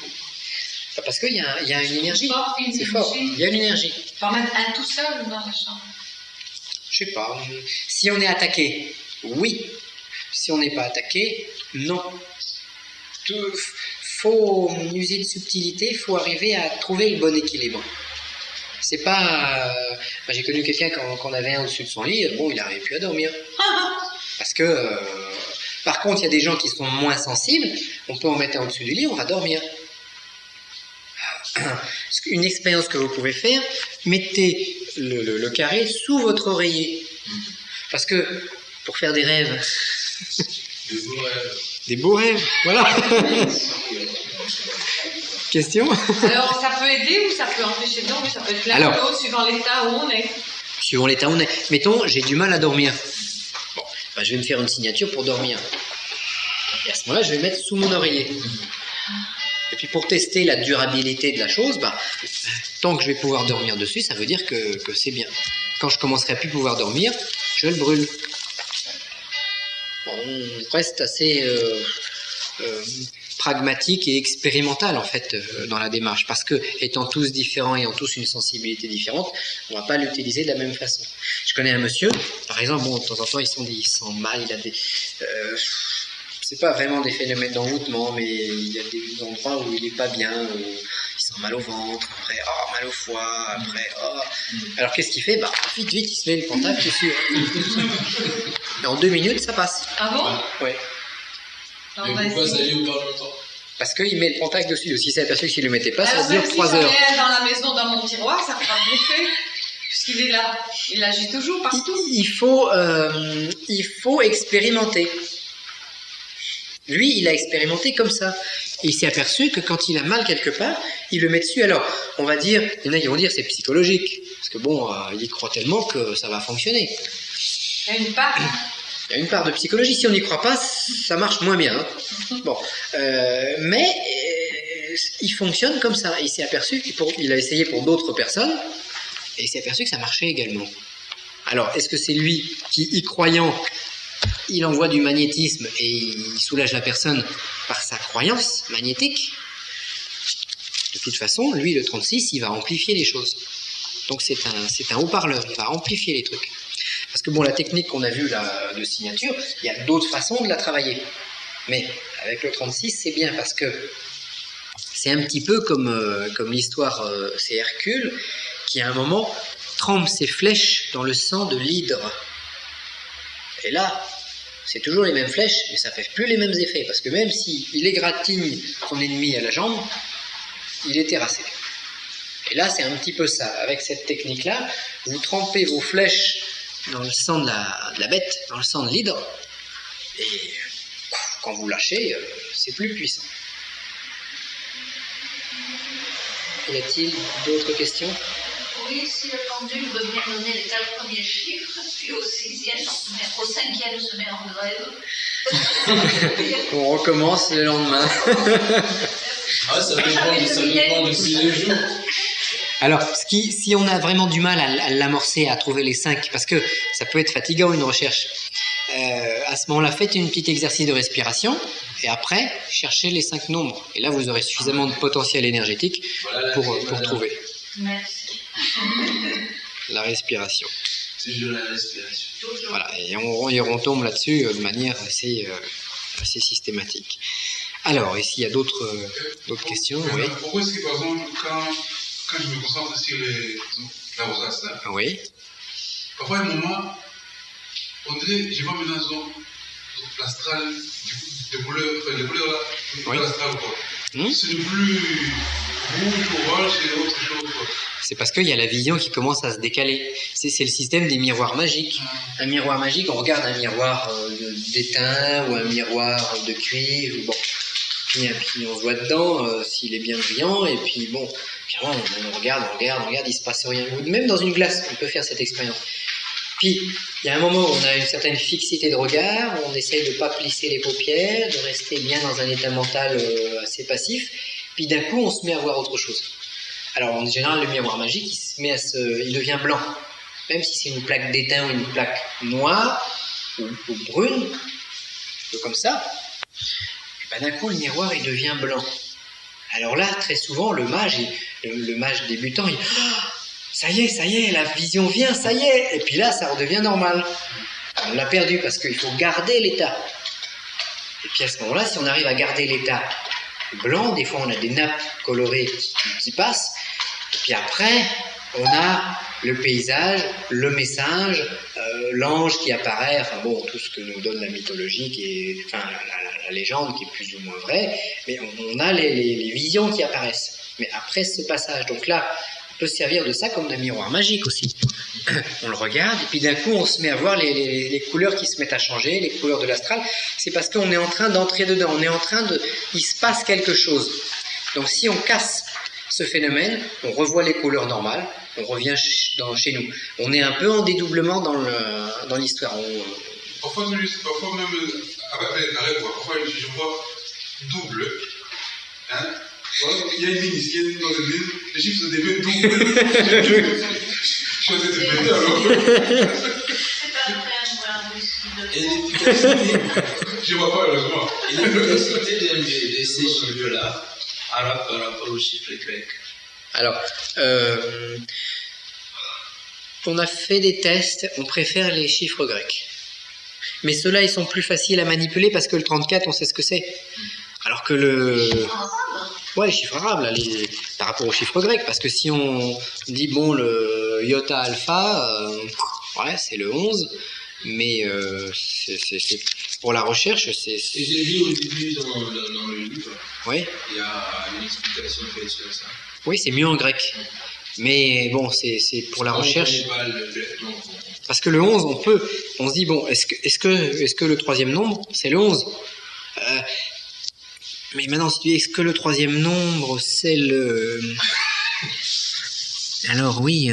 Speaker 1: Parce qu'il y a une énergie. C'est fort. Il y a une énergie.
Speaker 5: Il faut en mettre un tout seul dans la chambre.
Speaker 1: Je sais pas. Si on est attaqué, oui. Si on n'est pas attaqué, non. Faut user de subtilité, faut arriver à trouver le bon équilibre. C'est pas... j'ai connu quelqu'un qu'on avait un au-dessus de son lit, bon, il n'arrivait plus à dormir. Parce que... par contre, il y a des gens qui sont moins sensibles, on peut en mettre un au-dessus du lit, on va dormir. Une expérience que vous pouvez faire, mettez le carré sous votre oreiller. Parce que, pour faire des rêves...
Speaker 6: Des beaux rêves.
Speaker 1: Des beaux rêves, voilà. Question?
Speaker 5: Alors, ça peut aider ou ça peut empêcher de dormir? Ça peut être l'un ou l'autre, suivant l'état où on est.
Speaker 1: Suivant l'état où on est. Mettons, j'ai du mal à dormir. Bon, je vais me faire une signature pour dormir. Et à ce moment-là, je vais mettre sous mon oreiller. Et puis pour tester la durabilité de la chose, tant que je vais pouvoir dormir dessus, ça veut dire que c'est bien. Quand je commencerai à plus pouvoir dormir, je le brûle. On reste assez pragmatique et expérimental en fait dans la démarche, parce que étant tous différents, ayant tous une sensibilité différente, on ne va pas l'utiliser de la même façon. Je connais un monsieur, par exemple, de temps en temps il sent mal, il a des... c'est pas vraiment des phénomènes d'envoûtement, mais il y a des endroits où il n'est pas bien, où il sent mal au ventre, après mal au foie, après Alors qu'est-ce qu'il fait? Vite, il se met le pentacle dessus. Et en 2 minutes, ça passe.
Speaker 5: Ah bon?
Speaker 1: Ouais.
Speaker 6: Mais pourquoi ça dure pas longtemps?
Speaker 1: Parce qu'il met le pentacle dessus. S'il s'est aperçu que s'il ne le mettait pas,
Speaker 5: alors,
Speaker 1: ça dure 3 heures.
Speaker 5: Si j'en ai dans la maison, dans mon tiroir, ça fera l'effet. Puisqu'il est là. Il agit toujours partout.
Speaker 1: Il faut expérimenter. Lui, il a expérimenté comme ça. Et il s'est aperçu que quand il a mal quelque part, il le met dessus. Alors, on va dire, il y en a qui vont dire c'est psychologique. Parce que bon, il y croit tellement que ça va fonctionner.
Speaker 5: Il y a une part.
Speaker 1: Il y a une part de psychologie. Si on n'y croit pas, ça marche moins bien. Hein. Bon, mais il fonctionne comme ça. Il s'est aperçu qu'il a essayé pour d'autres personnes et il s'est aperçu que ça marchait également. Alors, est-ce que c'est lui qui, y croyant, il envoie du magnétisme et il soulage la personne par sa croyance magnétique? De toute façon, lui, le 36, il va amplifier les choses. Donc c'est un haut-parleur, il va amplifier les trucs. Parce que bon, la technique qu'on a vue là, de signature, il y a d'autres façons de la travailler. Mais avec le 36, c'est bien parce que c'est un petit peu comme l'histoire, c'est Hercule, qui à un moment trempe ses flèches dans le sang de l'hydre. Et là, c'est toujours les mêmes flèches, mais ça ne fait plus les mêmes effets. Parce que même s'il égratigne son ennemi à la jambe, il est terrassé. Et là, c'est un petit peu ça. Avec cette technique-là, vous trempez vos flèches dans le sang de la bête, dans le sang de l'hydre, et quand vous lâchez, c'est plus puissant. Y a-t-il d'autres questions?
Speaker 4: Oui, si le pendule veut bien donner les 4 premiers chiffres, puis au 6e, au 5e se met en grève.
Speaker 1: On recommence le lendemain.
Speaker 6: Ça dépend de si les jours.
Speaker 1: Alors, si on a vraiment du mal à l'amorcer, à trouver les 5, parce que ça peut être fatigant une recherche, à ce moment-là, faites un petit exercice de respiration, et après, cherchez les 5 nombres. Et là, vous aurez suffisamment de potentiel énergétique pour trouver.
Speaker 4: Merci.
Speaker 1: La respiration.
Speaker 6: C'est juste la respiration.
Speaker 1: Voilà, et on tombe là-dessus de manière assez systématique. Alors, ici, il y a d'autres questions, oui.
Speaker 3: Pourquoi est-ce que, par exemple, quand je me concentre sur la rosace, là,
Speaker 1: oui.
Speaker 3: parfois, à un moment, on dirait, je vois maintenant l'astral, des couleurs là,
Speaker 1: oui.
Speaker 3: L'astral, quoi. C'est plus rouge, orange et autre chose, quoi.
Speaker 1: C'est parce qu'il y a la vision qui commence à se décaler. C'est le système des miroirs magiques. Un miroir magique, on regarde un miroir d'étain ou un miroir de cuivre, bon. Puis on se voit dedans s'il est bien brillant, et puis bon, on regarde, il se passe rien. Même dans une glace, on peut faire cette expérience. Puis, il y a un moment où on a une certaine fixité de regard, où on essaye de ne pas plisser les paupières, de rester bien dans un état mental assez passif, puis d'un coup, on se met à voir autre chose. Alors, en général, le miroir magique, il devient blanc. Même si c'est une plaque d'étain ou une plaque noire, ou brune, un peu comme ça, d'un coup, le miroir, il devient blanc. Alors là, très souvent, le mage débutant, il... Ça y est, la vision vient, ça y est. Et puis là, ça redevient normal. On l'a perdu parce qu'il faut garder l'état. Et puis à ce moment-là, si on arrive à garder l'état blanc, des fois on a des nappes colorées qui passent. Et puis après, on a le paysage, le message, l'ange qui apparaît, enfin bon, tout ce que nous donne la mythologie, la légende qui est plus ou moins vraie. Mais on a les visions qui apparaissent. Mais après ce passage, donc là, peut se servir de ça comme d'un miroir magique aussi. On le regarde et puis d'un coup on se met à voir les couleurs qui se mettent à changer, les couleurs de l'astral. C'est parce qu'on est en train d'entrer dedans, il se passe quelque chose. Donc si on casse ce phénomène, on revoit les couleurs normales, on revient chez nous. On est un peu en dédoublement dans l'histoire.
Speaker 3: Parfois même avec la règle, parfois je vois double. Hein? Il y a une ligne ici, il y a une dans une ligne, les chiffres se développent double. Je suis en train de péter alors.
Speaker 4: C'est pas vrai, moi, oui.
Speaker 6: Et l'efficacité.
Speaker 3: Je vois pas, heureusement.
Speaker 6: Et l'efficacité de ces chiffres-là par rapport aux chiffres grecs.
Speaker 1: Alors, on a fait des tests, on préfère les chiffres grecs. Mais ceux-là, ils sont plus faciles à manipuler parce que le 34, on sait ce que c'est. Alors que les chiffres arabes, là, par rapport aux chiffres grecs, parce que si on dit, bon, le iota alpha, c'est le 11, mais c'est pour la recherche, c'est...
Speaker 6: Et j'ai vu au début dans le livre,
Speaker 1: oui.
Speaker 6: Il y a une explication faite sur ça.
Speaker 1: Oui, c'est mieux en grec. Mais bon, c'est pour la recherche. Parce que le 11, on se dit, bon, est-ce que le troisième nombre, c'est le 11 ? Mais maintenant, si tu dis est-ce que le troisième nombre, c'est le... Alors oui,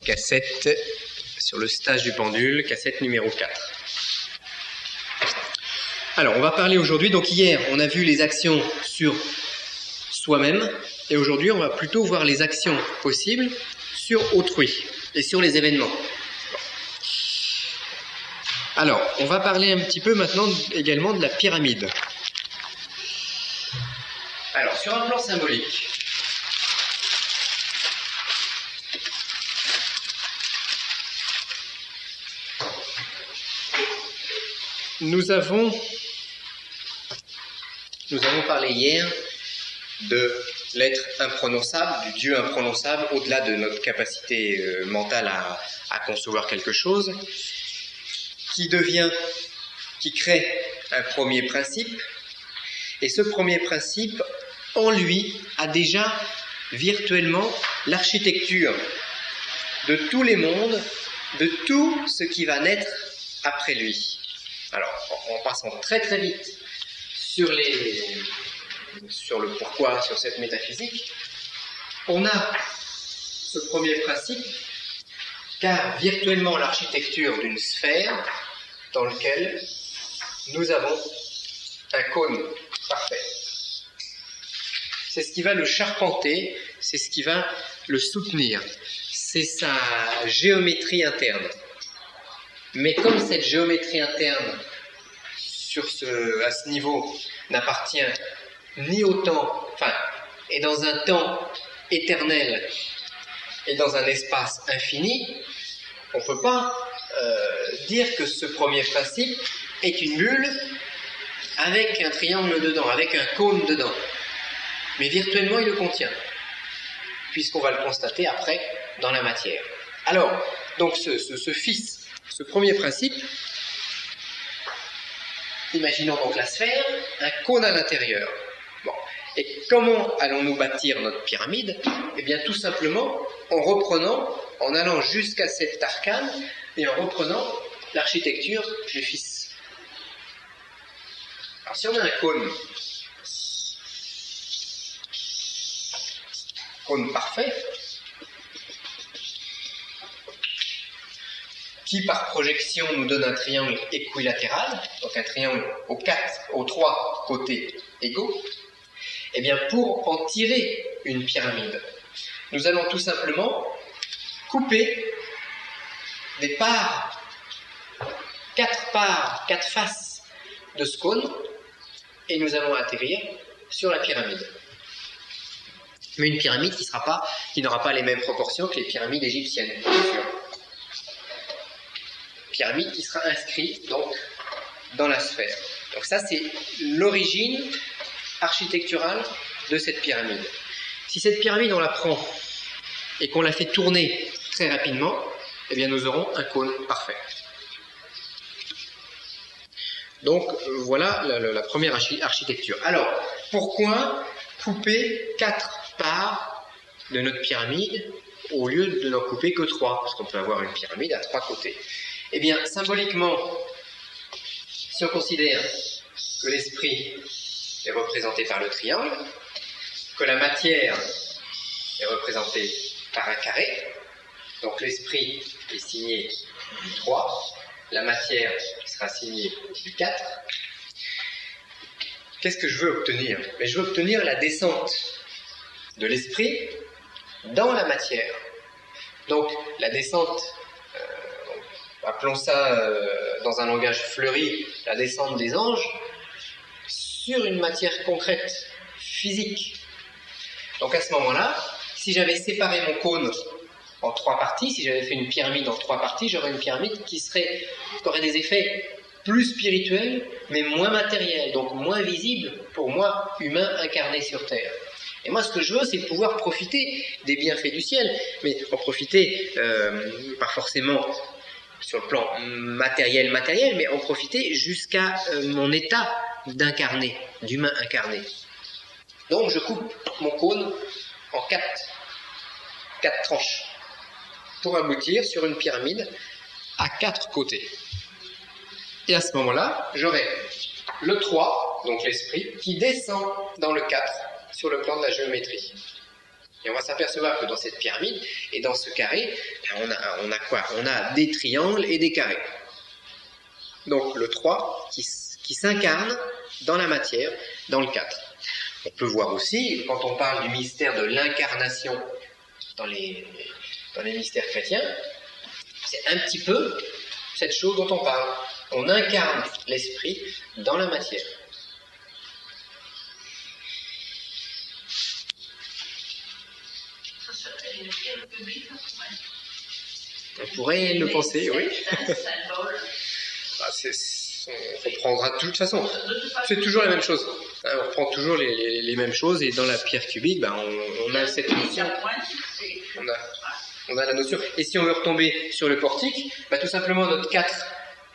Speaker 1: cassette sur le stage du pendule, cassette numéro 4. Alors, on va parler aujourd'hui, donc hier, on a vu les actions sur soi-même, et aujourd'hui, on va plutôt voir les actions possibles sur autrui et sur les événements. Alors, on va parler un petit peu maintenant également de la pyramide. Alors, sur un plan symbolique, nous avons parlé hier de l'être imprononçable, du Dieu imprononçable, au-delà de notre capacité mentale à concevoir quelque chose, qui crée un premier principe, et ce premier principe, en lui, a déjà virtuellement l'architecture de tous les mondes, de tout ce qui va naître après lui. Alors, en passant très très vite sur le pourquoi, sur cette métaphysique, on a ce premier principe, car virtuellement l'architecture d'une sphère dans laquelle nous avons un cône parfait. C'est ce qui va le charpenter, c'est ce qui va le soutenir, c'est sa géométrie interne. Mais comme cette géométrie interne, à ce niveau, n'appartient ni au temps, est dans un temps éternel et dans un espace infini, on ne peut pas dire que ce premier principe est une bulle avec un triangle dedans, avec un cône dedans. Mais virtuellement, il le contient, puisqu'on va le constater après dans la matière. Alors, donc ce premier principe, imaginons donc la sphère, un cône à l'intérieur. Bon. Et comment allons-nous bâtir notre pyramide? Eh bien, tout simplement en allant jusqu'à cet arcane et en reprenant l'architecture du Fils. Alors, si on a un cône parfait, qui par projection nous donne un triangle équilatéral, donc un triangle aux 3 côtés égaux, eh bien pour en tirer une pyramide, nous allons tout simplement couper des parts, 4 faces de ce cône, et nous allons atterrir sur la pyramide. Mais une pyramide qui n'aura pas les mêmes proportions que les pyramides égyptiennes, bien sûr. Pyramide qui sera inscrite donc dans la sphère. Donc ça, c'est l'origine architecturale de cette pyramide. Si cette pyramide, on la prend et qu'on la fait tourner très rapidement, eh bien nous aurons un cône parfait. Donc voilà la première architecture. Alors, pourquoi couper 4 parts de notre pyramide au lieu de n'en couper que 3? Parce qu'on peut avoir une pyramide à 3 côtés. Eh bien, symboliquement, si on considère que l'esprit est représenté par le triangle, que la matière est représentée par un carré, donc l'esprit est signé du 3, la matière sera signée du 4. Qu'est-ce que je veux obtenir? Mais je veux obtenir la descente de l'esprit dans la matière. Donc, la descente, appelons ça dans un langage fleuri, la descente des anges, sur une matière concrète, physique. Donc à ce moment-là, si j'avais séparé mon cône en 3 parties, si j'avais fait une pyramide en 3 parties, j'aurais une pyramide qui aurait des effets plus spirituels, mais moins matériels, donc moins visibles pour moi, humain incarné sur Terre. Et moi, ce que je veux, c'est pouvoir profiter des bienfaits du ciel, mais en profiter, pas forcément sur le plan matériel, mais en profiter jusqu'à mon état d'incarné, d'humain incarné. Donc je coupe mon cône en 4 tranches pour aboutir sur une pyramide à 4 côtés. Et à ce moment-là, j'aurai le 3, donc l'esprit, qui descend dans le 4 sur le plan de la géométrie. Et on va s'apercevoir que dans cette pyramide et dans ce carré, on a quoi? On a des triangles et des carrés. Donc le 3 qui s'incarne dans la matière, dans le 4. On peut voir aussi, quand on parle du mystère de l'incarnation dans les mystères chrétiens, c'est un petit peu cette chose dont on parle. On incarne l'esprit dans la matière.
Speaker 4: Ça serait une pierre publique,
Speaker 1: On pourrait le penser, oui.
Speaker 4: C'est un symbole.
Speaker 1: Bah, on reprendra de toute façon. C'est toujours la même chose. On reprend toujours les mêmes choses et dans la pierre cubique, bah, on a cette notion. On a la notion. Et si on veut retomber sur le portique, bah, tout simplement notre 4.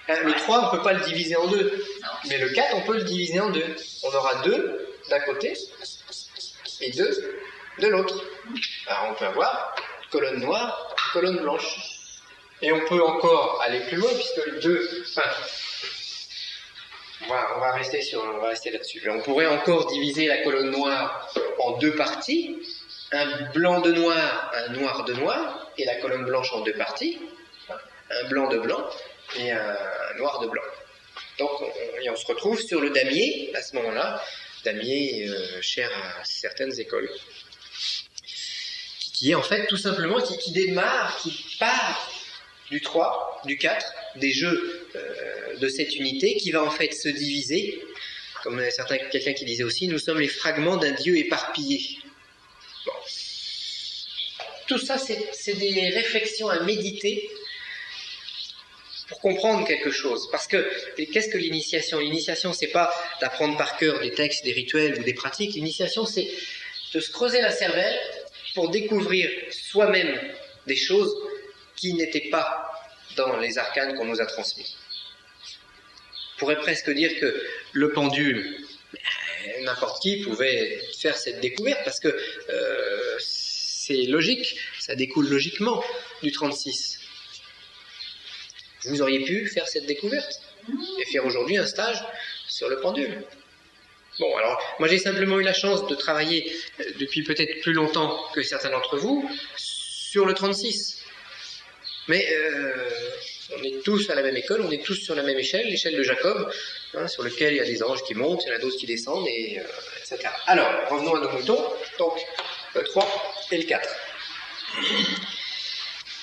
Speaker 1: Le 3, on ne peut pas le diviser en 2. Mais le 4, on peut le diviser en 2. On aura 2 d'un côté et 2 de l'autre. Alors on peut avoir colonne noire, colonne blanche. Et on peut encore aller plus loin, puisque les deux... Enfin, on va rester là-dessus. On pourrait encore diviser la colonne noire en 2 parties. Un blanc de noir, un noir de noir, et la colonne blanche en 2 parties. Un blanc de blanc et un noir de blanc. Donc on se retrouve sur le damier, à ce moment-là. Damier cher à certaines écoles. Qui est en fait tout simplement, qui démarre, qui part du 3, du 4, des jeux de cette unité, qui va en fait se diviser, comme quelqu'un qui disait aussi, nous sommes les fragments d'un Dieu éparpillé. Bon. Tout ça, c'est des réflexions à méditer pour comprendre quelque chose. Parce que, qu'est-ce que l'initiation? L'initiation, c'est pas d'apprendre par cœur des textes, des rituels ou des pratiques. L'initiation, c'est de se creuser la cervelle pour découvrir soi-même des choses qui n'étaient pas dans les arcanes qu'on nous a transmis. On pourrait presque dire que le pendule, n'importe qui pouvait faire cette découverte parce que c'est logique, ça découle logiquement du 36. Vous auriez pu faire cette découverte et faire aujourd'hui un stage sur le pendule. Bon, alors, moi j'ai simplement eu la chance de travailler depuis peut-être plus longtemps que certains d'entre vous sur le 36. Mais on est tous à la même école, on est tous sur la même échelle, l'échelle de Jacob, sur laquelle il y a des anges qui montent, il y en a d'autres qui descendent, etc. Alors, revenons à nos moutons, donc le 3 et le 4.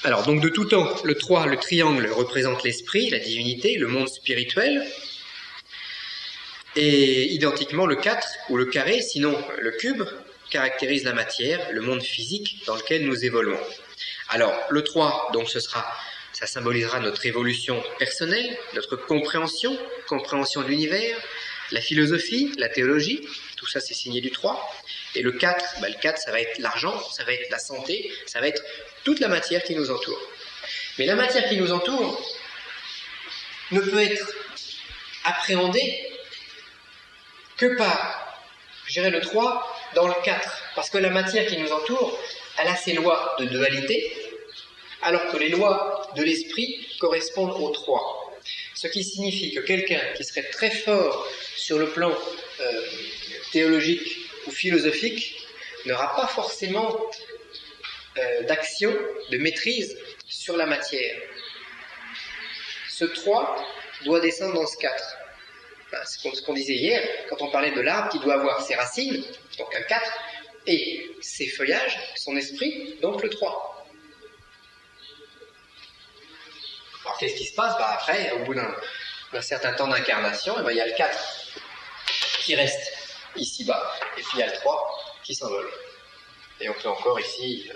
Speaker 1: Alors, donc de tout temps, le 3, le triangle, représente l'esprit, la divinité, le monde spirituel, et identiquement le 4, ou le carré, sinon le cube, caractérise la matière, le monde physique dans lequel nous évoluons. Alors, le 3, donc ça symbolisera notre évolution personnelle, notre compréhension de l'univers, la philosophie, la théologie, tout ça c'est signé du 3. Et le 4, le 4 ça va être l'argent, ça va être la santé, ça va être toute la matière qui nous entoure. Mais la matière qui nous entoure ne peut être appréhendée que par, je dirais le 3, dans le 4. Parce que la matière qui nous entoure, elle a ses lois de dualité, alors que les lois de l'esprit correspondent au 3. Ce qui signifie que quelqu'un qui serait très fort sur le plan théologique ou philosophique n'aura pas forcément d'action, de maîtrise sur la matière. Ce 3 doit descendre dans ce 4. C'est ce qu'on disait hier, quand on parlait de l'arbre qui doit avoir ses racines, donc un 4, et ses feuillages, son esprit, donc le 3. Alors qu'est-ce qui se passe? Après, au bout d'un certain temps d'incarnation, il y a le 4 qui reste ici-bas, et puis il y a le 3 qui s'envole. Et on peut encore ici